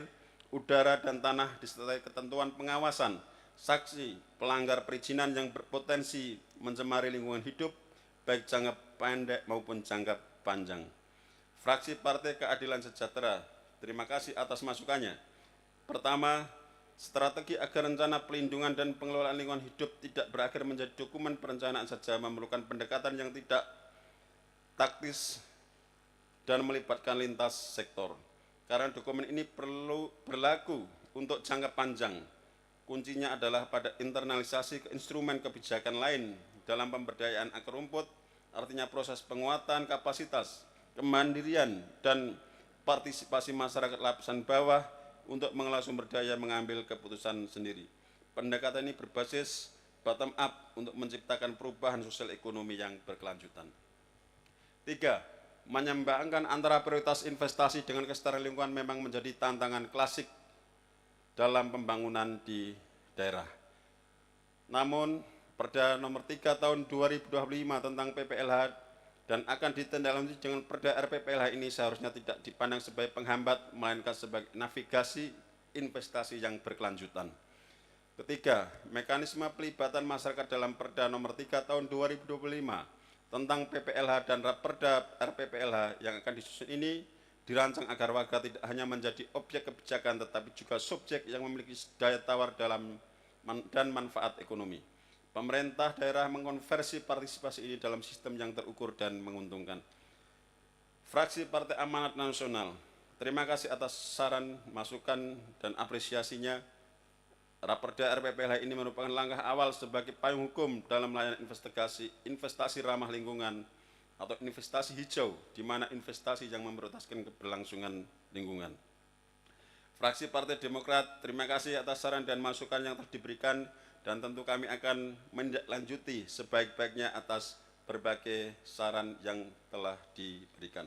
udara, dan tanah disertai ketentuan pengawasan saksi pelanggar perizinan yang berpotensi mencemari lingkungan hidup baik jangka pendek maupun jangka panjang. Fraksi Partai Keadilan Sejahtera, terima kasih atas masukannya. Pertama, strategi agar rencana pelindungan dan pengelolaan lingkungan hidup tidak berakhir menjadi dokumen perencanaan saja, memerlukan pendekatan yang tidak taktis dan melibatkan lintas sektor. Karena dokumen ini perlu berlaku untuk jangka panjang. Kuncinya adalah pada internalisasi ke instrumen kebijakan lain dalam pemberdayaan akar rumput, artinya proses penguatan kapasitas, kemandirian, dan partisipasi masyarakat lapisan bawah untuk mengelola sumber daya mengambil keputusan sendiri. Pendekatan ini berbasis bottom up untuk menciptakan perubahan sosial ekonomi yang berkelanjutan. 3. Menyeimbangkan antara prioritas investasi dengan kelestarian lingkungan memang menjadi tantangan klasik dalam pembangunan di daerah. Namun, Perda nomor 3 tahun 2025 tentang PPLH dan akan ditindaklanjuti dengan Perda RPPLH ini seharusnya tidak dipandang sebagai penghambat, melainkan sebagai navigasi investasi yang berkelanjutan. Ketiga, mekanisme pelibatan masyarakat dalam Perda nomor 3 tahun 2025 tentang PPLH dan Raperda RPPLH yang akan disusun ini dirancang agar warga tidak hanya menjadi objek kebijakan tetapi juga subjek yang memiliki daya tawar dan manfaat ekonomi. Pemerintah daerah mengkonversi partisipasi ini dalam sistem yang terukur dan menguntungkan. Fraksi Partai Amanat Nasional, terima kasih atas saran, masukan, dan apresiasinya. Raperda RPPLH ini merupakan langkah awal sebagai payung hukum dalam melayanan investasi ramah lingkungan atau investasi hijau, di mana investasi yang memprioritaskan keberlangsungan lingkungan. Fraksi Partai Demokrat, terima kasih atas saran dan masukan yang telah diberikan, dan tentu kami akan menindaklanjuti sebaik-baiknya atas berbagai saran yang telah diberikan.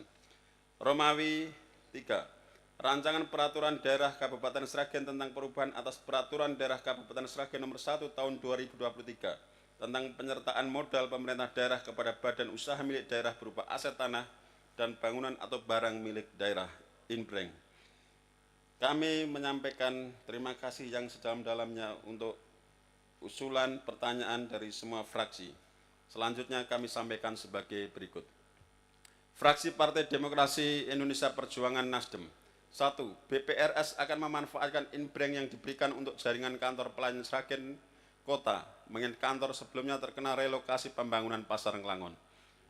Romawi 3. Rancangan Peraturan Daerah Kabupaten Sragen tentang perubahan atas Peraturan Daerah Kabupaten Sragen nomor 1 tahun 2023 tentang penyertaan modal pemerintah daerah kepada badan usaha milik daerah berupa aset tanah dan bangunan atau barang milik daerah (Inbreng). Kami menyampaikan terima kasih yang sedalam-dalamnya untuk usulan pertanyaan dari semua fraksi. Selanjutnya kami sampaikan sebagai berikut. Fraksi Partai Demokrasi Indonesia Perjuangan Nasdem. 1. BPRS akan memanfaatkan Inbreng yang diberikan untuk jaringan kantor pelayanan Sragen Kota, mengingat kantor sebelumnya terkena relokasi pembangunan Pasar Nglangon.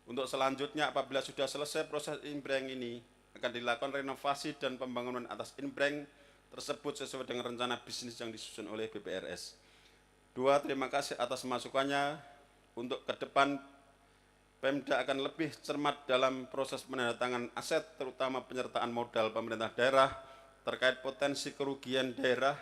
Untuk selanjutnya, apabila sudah selesai proses Inbreng ini, akan dilakukan renovasi dan pembangunan atas Inbreng tersebut sesuai dengan rencana bisnis yang disusun oleh BPRS. 2. Terima kasih atas masukannya. Untuk ke depan, Pemda akan lebih cermat dalam proses penandatangan aset, terutama penyertaan modal pemerintah daerah terkait potensi kerugian daerah.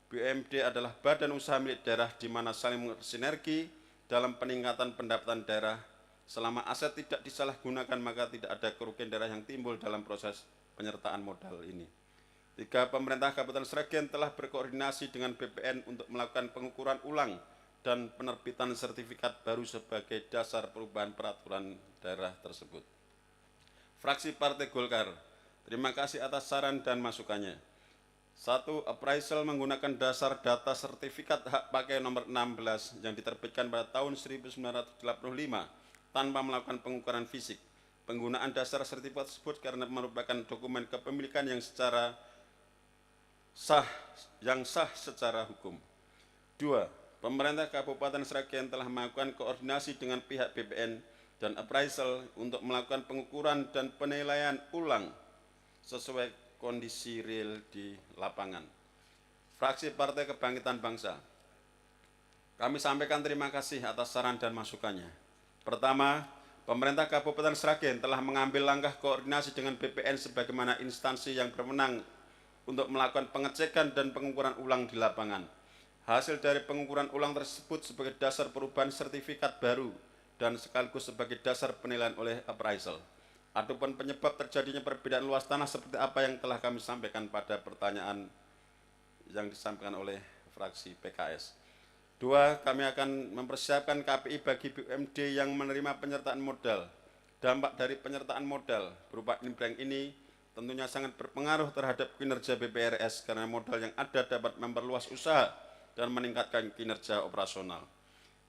BUMD adalah badan usaha milik daerah di mana saling bersinergi dalam peningkatan pendapatan daerah. Selama aset tidak disalahgunakan, maka tidak ada kerugian daerah yang timbul dalam proses penyertaan modal ini. 3. Pemerintah Kabupaten Sragen telah berkoordinasi dengan BPN untuk melakukan pengukuran ulang dan penerbitan sertifikat baru sebagai dasar perubahan peraturan daerah tersebut. Fraksi Partai Golkar, terima kasih atas saran dan masukannya. 1. Appraisal menggunakan dasar data sertifikat hak pakai nomor 16 yang diterbitkan pada tahun 1985 tanpa melakukan pengukuran fisik. Penggunaan dasar sertifikat tersebut karena merupakan dokumen kepemilikan yang sah secara hukum. 2. pemerintah Kabupaten Sragen telah melakukan koordinasi dengan pihak BPN dan appraisal untuk melakukan pengukuran dan penilaian ulang sesuai kondisi real di lapangan. Fraksi Partai Kebangkitan Bangsa, kami sampaikan terima kasih atas saran dan masukannya. Pertama, pemerintah Kabupaten Sragen telah mengambil langkah koordinasi dengan BPN sebagaimana instansi yang berwenang untuk melakukan pengecekan dan pengukuran ulang di lapangan. Hasil dari pengukuran ulang tersebut sebagai dasar perubahan sertifikat baru dan sekaligus sebagai dasar penilaian oleh appraisal. Adapun penyebab terjadinya perbedaan luas tanah seperti apa yang telah kami sampaikan pada pertanyaan yang disampaikan oleh fraksi PKS. Dua, kami akan mempersiapkan KPI bagi BUMD yang menerima penyertaan modal. Dampak dari penyertaan modal berupa inbank ini tentunya sangat berpengaruh terhadap kinerja BPRS karena modal yang ada dapat memperluas usaha dan meningkatkan kinerja operasional.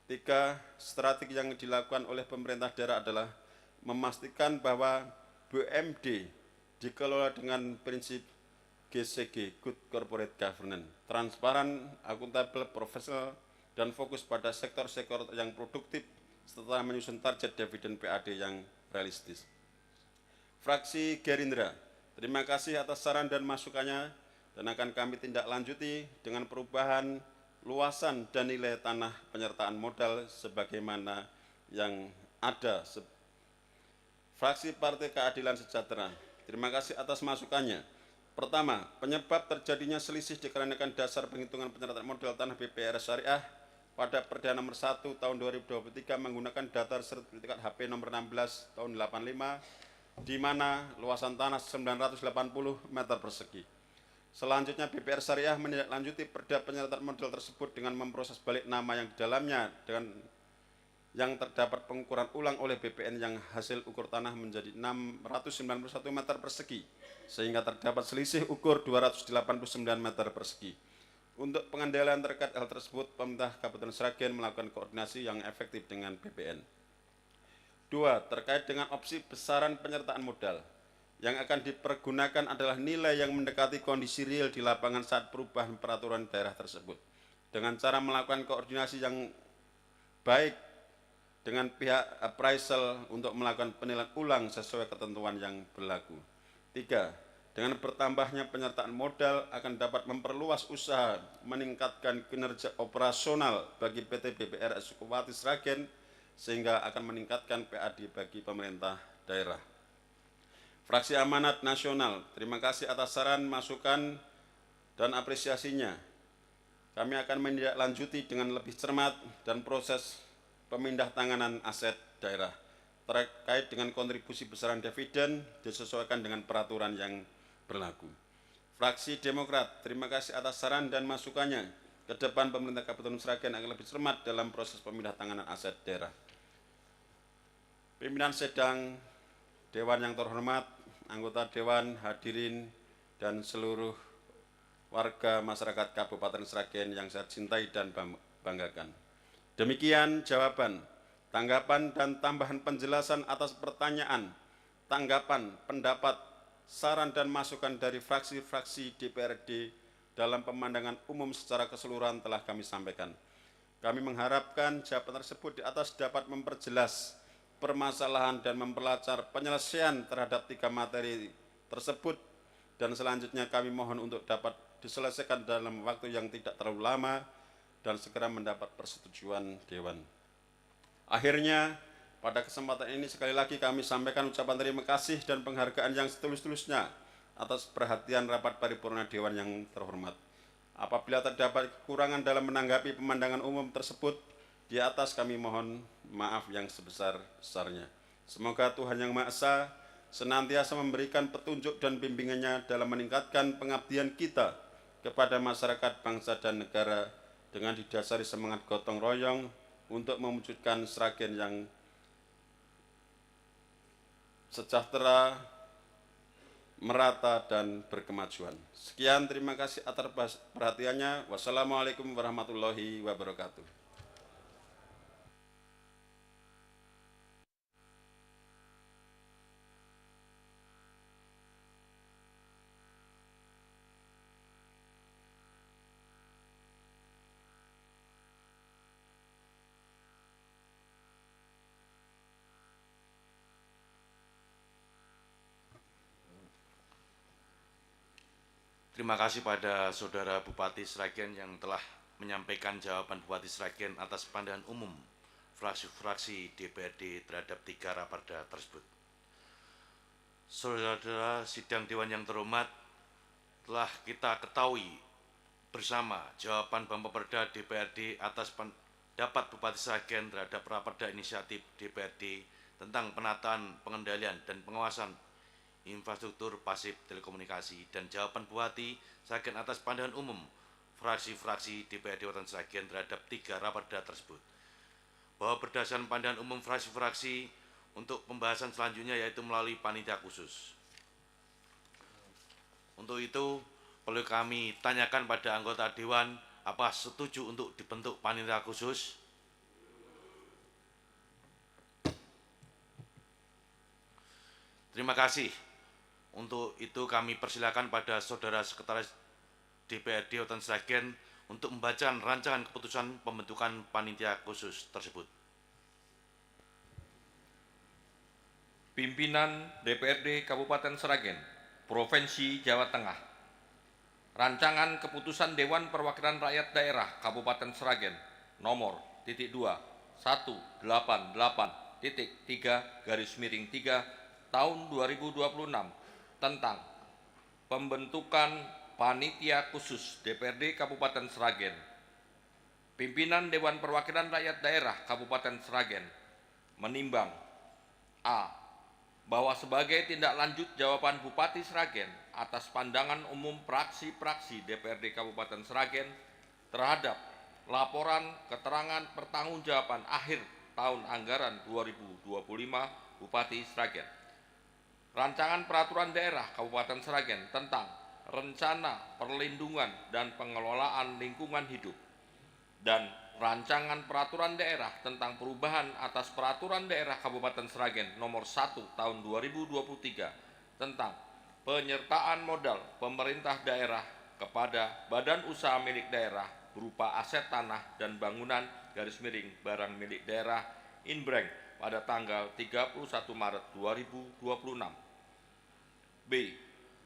Tiga, strategi yang dilakukan oleh pemerintah daerah adalah memastikan bahwa BUMD dikelola dengan prinsip GCG, Good Corporate Governance, transparan, akuntabel, profesional, dan fokus pada sektor-sektor yang produktif setelah menyusun target dividen PAD yang realistis. Fraksi Gerindra, terima kasih atas saran dan masukannya dan akan kami tindak lanjuti dengan perubahan luasan dan nilai tanah penyertaan modal sebagaimana yang ada. Fraksi Partai Keadilan Sejahtera, terima kasih atas masukannya. Pertama, penyebab terjadinya selisih dikarenakan dasar penghitungan penyertaan modal tanah BPRS Syariah pada Perdana Nomor 1 tahun 2023 menggunakan data sertifikat HP nomor 16 tahun 85 di mana luasan tanah 980 meter persegi. Selanjutnya BPR Syariah menindaklanjuti perda penyertaan modal tersebut dengan memproses balik nama yang di dalamnya dengan yang terdapat pengukuran ulang oleh BPN yang hasil ukur tanah menjadi 691 meter persegi sehingga terdapat selisih ukur 289 meter persegi. Untuk pengendalian terkait hal tersebut, pemerintah Kabupaten Sragen melakukan koordinasi yang efektif dengan BPN. Dua, terkait dengan opsi besaran penyertaan modal. Yang akan dipergunakan adalah nilai yang mendekati kondisi real di lapangan saat perubahan peraturan daerah tersebut. Dengan cara melakukan koordinasi yang baik dengan pihak appraisal untuk melakukan penilaian ulang sesuai ketentuan yang berlaku. Tiga, dengan bertambahnya penyertaan modal akan dapat memperluas usaha, meningkatkan kinerja operasional bagi PT BPRS Sukowati Sragen, sehingga akan meningkatkan PAD bagi pemerintah daerah. Fraksi Amanat Nasional, terima kasih atas saran, masukan, dan apresiasinya. Kami akan menindaklanjuti dengan lebih cermat dan proses pemindah tanganan aset daerah terkait dengan kontribusi besaran dividen disesuaikan dengan peraturan yang berlaku. Fraksi Demokrat, terima kasih atas saran dan masukannya. Ke depan pemerintah Kabupaten Sragen akan lebih cermat dalam proses pemindah tanganan aset daerah. Pimpinan sidang Dewan yang terhormat, anggota Dewan, hadirin, dan seluruh warga masyarakat Kabupaten Sragen yang saya cintai dan banggakan. Demikian jawaban, tanggapan, dan tambahan penjelasan atas pertanyaan, tanggapan, pendapat, saran, dan masukan dari fraksi-fraksi DPRD dalam pemandangan umum secara keseluruhan telah kami sampaikan. Kami mengharapkan jawaban tersebut di atas dapat memperjelas permasalahan dan memperlancar penyelesaian terhadap 3 materi tersebut, dan selanjutnya kami mohon untuk dapat diselesaikan dalam waktu yang tidak terlalu lama dan segera mendapat persetujuan Dewan. Akhirnya, pada kesempatan ini sekali lagi kami sampaikan ucapan terima kasih dan penghargaan yang setulus-tulusnya atas perhatian rapat paripurna Dewan yang terhormat. Apabila terdapat kekurangan dalam menanggapi pemandangan umum tersebut, di atas kami mohon maaf yang sebesar-besarnya. Semoga Tuhan Yang Maha Esa senantiasa memberikan petunjuk dan bimbingannya dalam meningkatkan pengabdian kita kepada masyarakat, bangsa, dan negara dengan didasari semangat gotong royong untuk mewujudkan Sragen yang sejahtera, merata, dan berkemajuan. Sekian, terima kasih atas perhatiannya. Wassalamualaikum warahmatullahi wabarakatuh. Terima kasih pada Saudara Bupati Sragen yang telah menyampaikan jawaban Bupati Sragen atas pandangan umum fraksi-fraksi DPRD terhadap 3 raperda tersebut. Saudara sidang Dewan yang terhormat, telah kita ketahui bersama jawaban Bapperda DPRD atas pendapat Bupati Sragen terhadap raperda inisiatif DPRD tentang penataan, pengendalian, dan pengawasan infrastruktur pasif telekomunikasi, dan jawaban Bupati Sragen atas pandangan umum fraksi-fraksi DPRD Kabupaten Sragen terhadap 3 raperda tersebut, bahwa berdasarkan pandangan umum fraksi-fraksi untuk pembahasan selanjutnya yaitu melalui panitia khusus. Untuk itu perlu kami tanyakan pada anggota Dewan, apa setuju untuk dibentuk panitia khusus? Terima kasih. Untuk itu kami persilakan pada Saudara Sekretaris DPRD Kabupaten Sragen untuk membacakan rancangan keputusan pembentukan panitia khusus tersebut. Pimpinan DPRD Kabupaten Sragen, Provinsi Jawa Tengah. Rancangan Keputusan Dewan Perwakilan Rakyat Daerah Kabupaten Sragen nomor (2.188.3) tahun 2026 tentang pembentukan panitia khusus DPRD Kabupaten Sragen. Pimpinan Dewan Perwakilan Rakyat Daerah Kabupaten Sragen menimbang A. Bahwa sebagai tindak lanjut jawaban Bupati Sragen atas pandangan umum praksi-praksi DPRD Kabupaten Sragen terhadap laporan keterangan pertanggungjawaban akhir tahun anggaran 2025 Bupati Sragen, rancangan peraturan daerah Kabupaten Sragen tentang rencana perlindungan dan pengelolaan lingkungan hidup, dan rancangan peraturan daerah tentang perubahan atas peraturan daerah Kabupaten Sragen nomor 1 tahun 2023 tentang penyertaan modal pemerintah daerah kepada badan usaha milik daerah berupa aset tanah dan bangunan (barang milik daerah) inbrank pada tanggal 31 Maret 2026. B.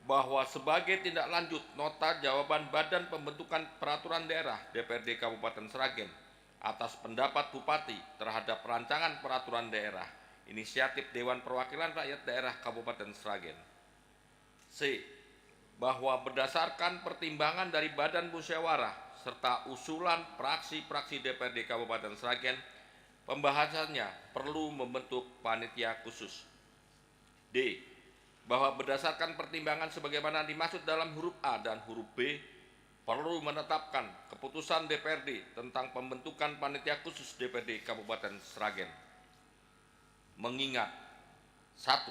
Bahwa sebagai tindak lanjut nota jawaban Badan Pembentukan Peraturan Daerah DPRD Kabupaten Sragen atas pendapat Bupati terhadap rancangan peraturan daerah inisiatif Dewan Perwakilan Rakyat Daerah Kabupaten Sragen. C. Bahwa berdasarkan pertimbangan dari Badan Musyawarah serta usulan praksi-praksi DPRD Kabupaten Sragen, pembahasannya perlu membentuk panitia khusus. D. Bahwa berdasarkan pertimbangan sebagaimana dimaksud dalam huruf A dan huruf B, perlu menetapkan keputusan DPRD tentang pembentukan panitia khusus DPRD Kabupaten Sragen. Mengingat 1.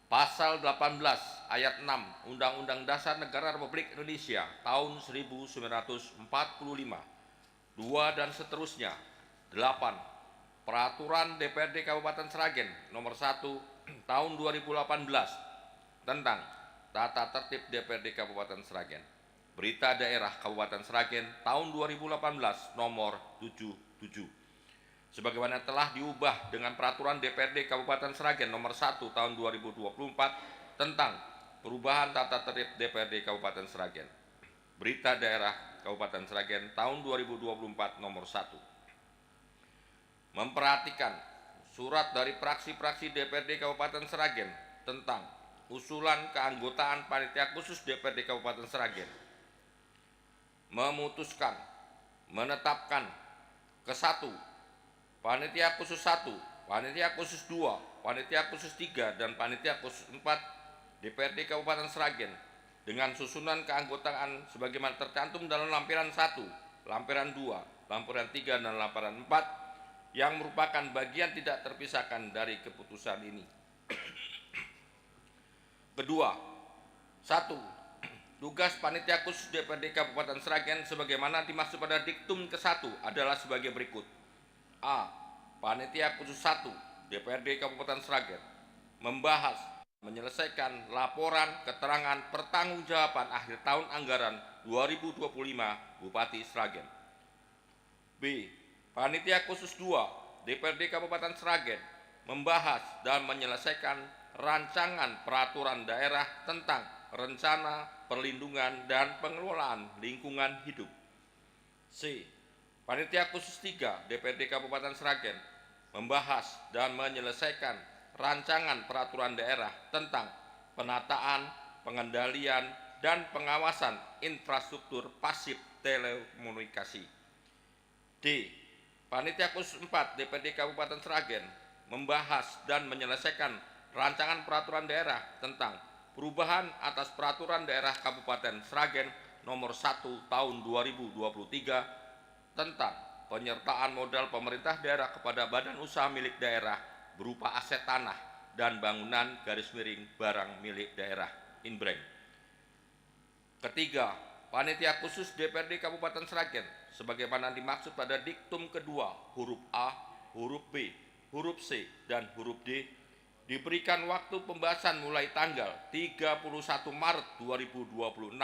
Pasal 18 ayat 6 Undang-Undang Dasar Negara Republik Indonesia tahun 1945, 2 dan seterusnya. 8. Peraturan DPRD Kabupaten Sragen nomor 1 tahun 2018 tentang tata tertib DPRD Kabupaten Sragen. Berita Daerah Kabupaten Sragen tahun 2018 nomor 77. Sebagaimana telah diubah dengan peraturan DPRD Kabupaten Sragen nomor 1 tahun 2024 tentang perubahan tata tertib DPRD Kabupaten Sragen. Berita Daerah Kabupaten Sragen tahun 2024 nomor 1. Memperhatikan surat dari praksi-praksi DPRD Kabupaten Sragen tentang usulan keanggotaan panitia khusus DPRD Kabupaten Sragen, memutuskan menetapkan ke-1 panitia khusus 1, panitia khusus 2, panitia khusus 3, dan panitia khusus 4 DPRD Kabupaten Sragen dengan susunan keanggotaan sebagaimana tercantum dalam lampiran 1, lampiran 2, lampiran 3, dan lampiran 4 yang merupakan bagian tidak terpisahkan dari keputusan ini. Kedua, 1. Tugas panitia khusus DPRD Kabupaten Sragen sebagaimana dimaksud pada diktum ke-1 adalah sebagai berikut. A. Panitia khusus 1 DPRD Kabupaten Sragen membahas, menyelesaikan laporan keterangan pertanggungjawaban akhir tahun anggaran 2025 Bupati Sragen. B. Panitia khusus 2 DPRD Kabupaten Sragen membahas dan menyelesaikan rancangan peraturan daerah tentang rencana Perlindungan dan Pengelolaan Lingkungan Hidup. C. Panitia Khusus 3 DPRD Kabupaten Sragen membahas dan menyelesaikan rancangan peraturan daerah tentang penataan, pengendalian, dan pengawasan infrastruktur pasif telekomunikasi. D. Panitia Khusus 4 DPRD Kabupaten Sragen membahas dan menyelesaikan rancangan peraturan daerah tentang perubahan atas peraturan daerah Kabupaten Sragen nomor 1 tahun 2023 tentang penyertaan modal pemerintah daerah kepada badan usaha milik daerah berupa aset tanah dan bangunan _barang milik daerah (Inbreng). Ketiga, Panitia Khusus DPRD Kabupaten Sragen sebagaimana dimaksud pada diktum kedua huruf A, huruf B, huruf C, dan huruf D diberikan waktu pembahasan mulai tanggal 31 Maret 2026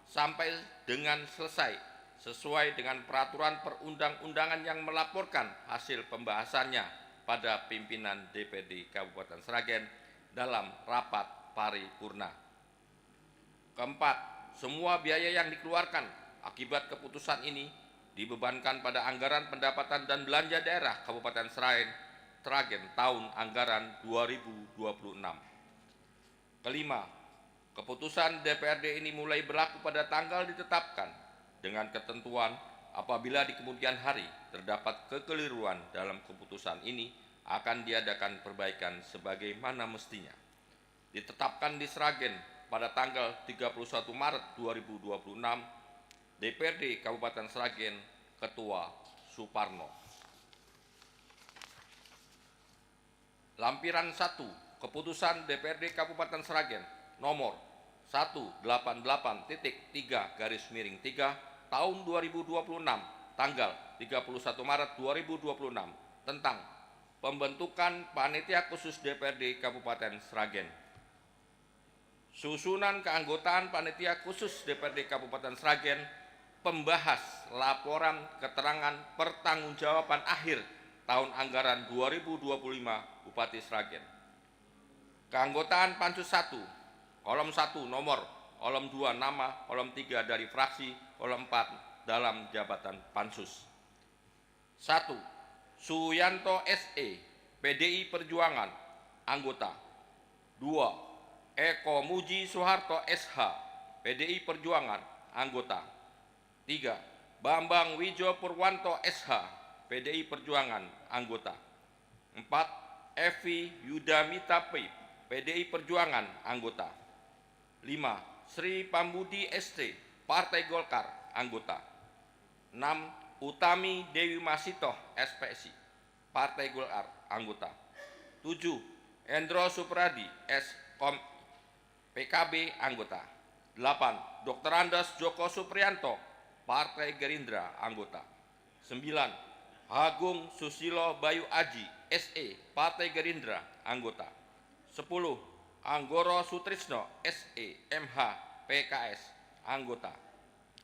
sampai dengan selesai sesuai dengan peraturan perundang-undangan yang melaporkan hasil pembahasannya pada pimpinan DPRD Kabupaten Sragen dalam rapat paripurna. Keempat, semua biaya yang dikeluarkan akibat keputusan ini dibebankan pada anggaran pendapatan dan belanja daerah Kabupaten Sragen tahun anggaran 2026. Kelima, keputusan DPRD ini mulai berlaku pada tanggal ditetapkan dengan ketentuan apabila di kemudian hari terdapat kekeliruan dalam keputusan ini akan diadakan perbaikan sebagaimana mestinya. Ditetapkan di Sragen pada tanggal 31 Maret 2026, DPRD Kabupaten Sragen, Ketua Suparno. Lampiran 1 Keputusan DPRD Kabupaten Sragen nomor 188.3/3 tahun 2026 tanggal 31 Maret 2026 tentang pembentukan Panitia Khusus DPRD Kabupaten Sragen. Susunan keanggotaan Panitia Khusus DPRD Kabupaten Sragen, pembahas laporan keterangan pertanggungjawaban akhir tahun anggaran 2025 Bupati Sragen. Keanggotaan Pansus 1, kolom 1 nomor, kolom 2 nama, kolom 3 dari fraksi, kolom 4 dalam jabatan Pansus. 1. Suyanto SE, PDI Perjuangan, anggota. 2. Eko Muji Soeharto SH, PDI Perjuangan, anggota. 3. Bambang Wijo Purwanto SH, PDI Perjuangan, anggota. 4. Evi Yudamita P, PDI Perjuangan, anggota. 5. Sri Pambudi ST, Partai Golkar, anggota. 6. Utami Dewi Masitoh SPSI, Partai Golkar, anggota. 7. Endro Supradi Kom PKB, anggota. 8. Dr. Andes Joko Suprianto, Partai Gerindra, anggota. 9. Agung Susilo Bayu Aji SE, Partai Gerindra, anggota. 10. Anggoro Sutrisno SE, MH, PKS, anggota.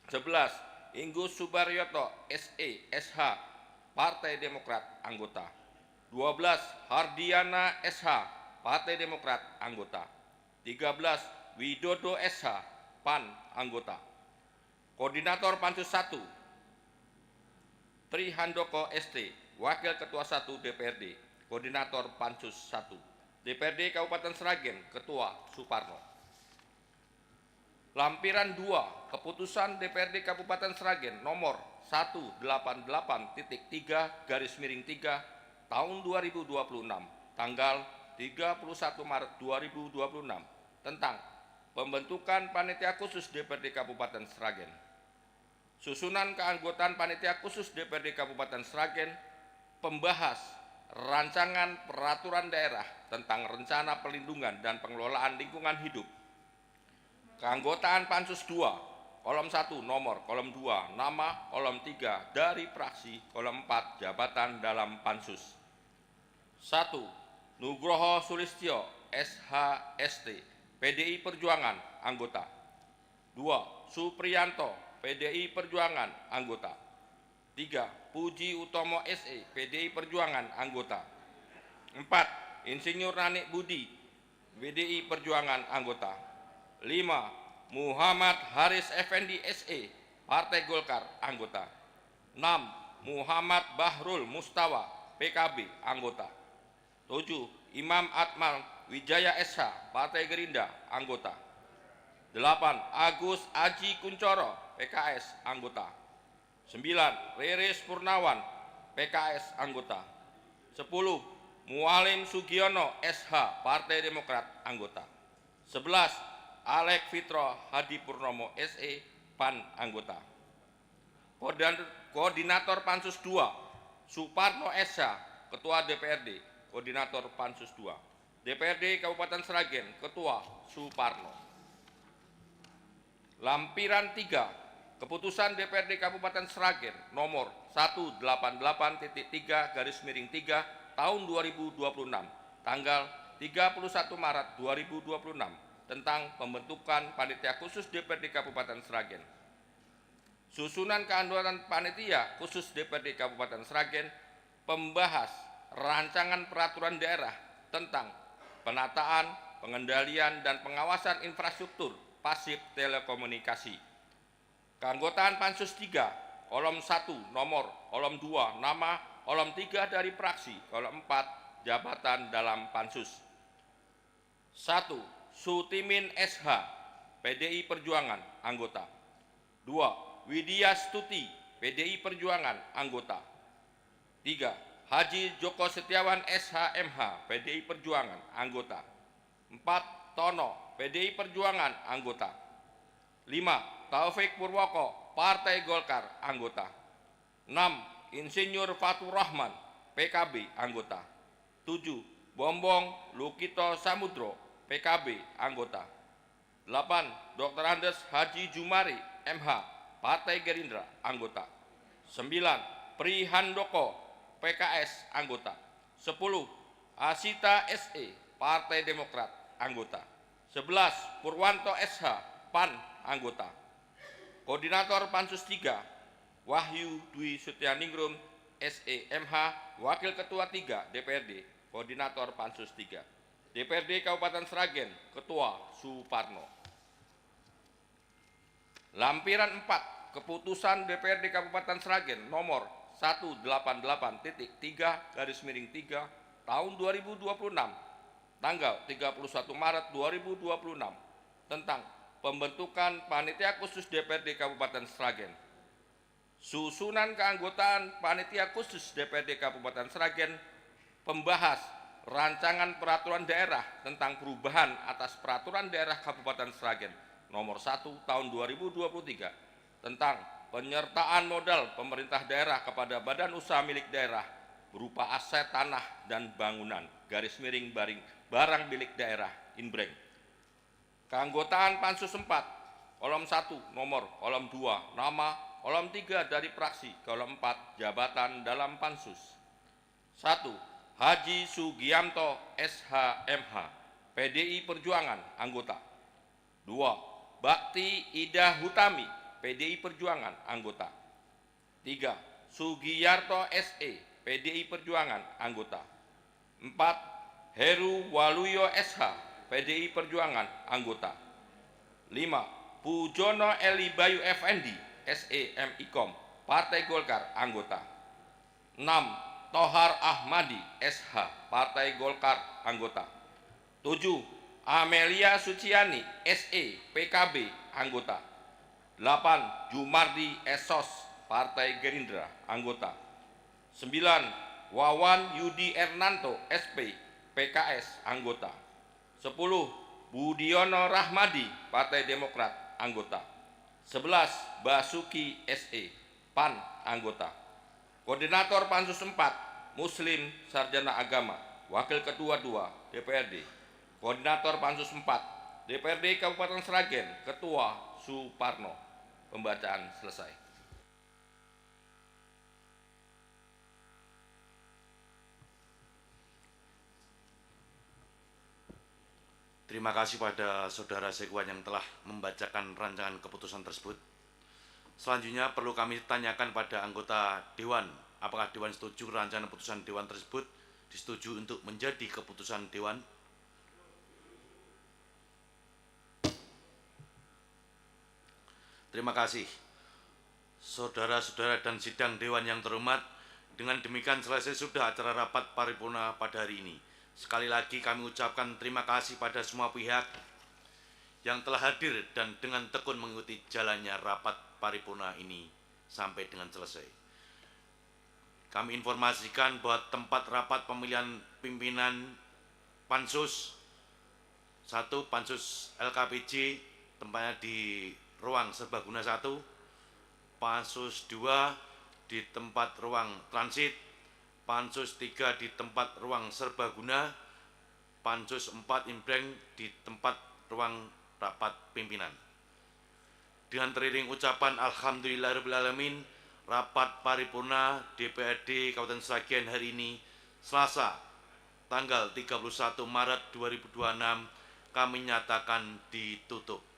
11. Inggus Subaryoto SE, SH, Partai Demokrat, anggota. 12. Hardiana SH, Partai Demokrat, anggota. 13. Widodo SH, PAN, anggota. Koordinator Pansus 1 Tri Handoko ST, Wakil Ketua 1 DPRD, Koordinator Pansus 1 DPRD Kabupaten Sragen, Ketua Suparno. Lampiran 2 Keputusan DPRD Kabupaten Sragen nomor 188.3/3 tahun 2026 tanggal 31 Maret 2026 tentang pembentukan Panitia Khusus DPRD Kabupaten Sragen. Susunan keanggotaan Panitia Khusus DPRD Kabupaten Sragen, pembahas rancangan peraturan daerah tentang rencana perlindungan dan pengelolaan lingkungan hidup. Keanggotaan Pansus 2, kolom 1 nomor, kolom 2 nama, kolom 3 dari fraksi, kolom 4 jabatan dalam Pansus. 1. Nugroho Sulistyo SHST, PDI Perjuangan, anggota. 2. Supriyanto, PDI Perjuangan, anggota. 3. Puji Utomo SE, PDI Perjuangan, anggota. 4. Insinyur Nanik Budi, PDI Perjuangan, anggota. 5. Muhammad Haris Effendi SE, Partai Golkar, anggota. 6. Muhammad Bahrul Mustawa, PKB, anggota. 7. Imam Atmal Wijaya SH, Partai Gerindra, anggota. 8. Agus Aji Kuncoro, PKS, anggota. 9. Riris Purnawan, PKS, anggota. 10. Mualim Sugiono SH, Partai Demokrat, anggota. 11. Alek Fitro Hadi Purnomo SE, PAN, anggota. Koordinator Pansus II, Suparno SH, Ketua DPRD, Koordinator Pansus II. DPRD Kabupaten Sragen, Ketua Suparno. Lampiran 3, Keputusan DPRD Kabupaten Sragen nomor 188.3/3 tahun 2026, tanggal 31 Maret 2026 tentang pembentukan Panitia Khusus DPRD Kabupaten Sragen. Susunan keanggotaan Panitia Khusus DPRD Kabupaten Sragen pembahas rancangan peraturan daerah tentang penataan, pengendalian, dan pengawasan infrastruktur pasif telekomunikasi. Keanggotaan Pansus 3, kolom 1 nomor, kolom 2 nama, kolom 3 dari praksi, kolom 4 jabatan dalam Pansus. 1. Sutimin SH, PDI Perjuangan, anggota. 2. Widya Stuti, PDI Perjuangan, anggota. 3. Haji Joko Setiawan SH.MH, PDI Perjuangan, anggota. 4. Tono, PDI Perjuangan, anggota. 5. Taufik Purwoko, Partai Golkar, anggota. 6. Insinyur Fatur Rahman, PKB, anggota. 7. Bombong Lukito Samudro, PKB, anggota. 8. Dr. Andes Haji Jumari, MH, Partai Gerindra, anggota. 9. Pri Handoko, PKS, anggota. 10. Asita SE, Partai Demokrat, anggota. 11. Purwanto SH, PAN, anggota. Koordinator Pansus 3, Wahyu Dwi Setianingrum SE.MH, Wakil Ketua 3 DPRD, Koordinator Pansus 3. DPRD Kabupaten Sragen, Ketua Suparno. Lampiran 4, Keputusan DPRD Kabupaten Sragen nomor 188.3/3 tahun 2026, tanggal 31 Maret 2026 tentang pembentukan Panitia Khusus DPRD Kabupaten Sragen. Susunan keanggotaan Panitia Khusus DPRD Kabupaten Sragen pembahas rancangan peraturan daerah tentang perubahan atas peraturan daerah Kabupaten Sragen nomor 1 tahun 2023 tentang penyertaan modal pemerintah daerah kepada badan usaha milik daerah berupa aset tanah dan bangunan barang milik daerah (Inbreng). Keanggotaan Pansus 4, kolom 1 nomor, kolom 2 nama, kolom 3 dari praksi, kolom 4 jabatan dalam Pansus. 1. Haji Sugianto SH.MH, PDI Perjuangan, anggota. 2. Bakti Ida Hutami, PDI Perjuangan, anggota. 3. Sugiyarto SE, PDI Perjuangan, anggota. 4. Heru Waluyo SH, PDI Perjuangan, anggota. 5. Pujono Eli Bayu Effendi SE.MIKOM, Partai Golkar, anggota. 6. Tohar Ahmadi SH, Partai Golkar, anggota. 7. Amelia Suciani SE, PKB, anggota. 8. Jumardi Esos, Partai Gerindra, anggota. 9. Wawan Yudi Ernanto SP, PKS, anggota. 10. Budiono Rahmadi, Partai Demokrat, anggota. 11. Basuki SE, PAN, anggota. Koordinator Pansus 4, Muslim Sarjana Agama, Wakil Ketua 2 DPRD. Koordinator Pansus 4, DPRD Kabupaten Sragen, Ketua Suparno. Pembacaan selesai. Terima kasih pada Saudara Sekwan yang telah membacakan rancangan keputusan tersebut. Selanjutnya perlu kami tanyakan pada anggota Dewan, apakah Dewan setuju rancangan keputusan Dewan tersebut disetujui untuk menjadi keputusan Dewan? Terima kasih. Saudara-saudara dan sidang Dewan yang terhormat, dengan demikian selesai sudah acara rapat paripurna pada hari ini. Sekali lagi kami ucapkan terima kasih pada semua pihak yang telah hadir dan dengan tekun mengikuti jalannya rapat paripurna ini sampai dengan selesai. Kami informasikan bahwa tempat rapat pemilihan pimpinan Pansus 1, Pansus LKPJ, tempatnya di ruang Serbaguna 1, Pansus 2 di tempat ruang transit, Pansus 3 di tempat ruang Serbaguna, Pansus 4 Imbreng di tempat ruang rapat pimpinan. Dengan teriring ucapan Alhamdulillahirrahmanirrahim, rapat paripurna DPRD Kabupaten Sragen hari ini, Selasa, tanggal 31 Maret 2026, kami nyatakan ditutup.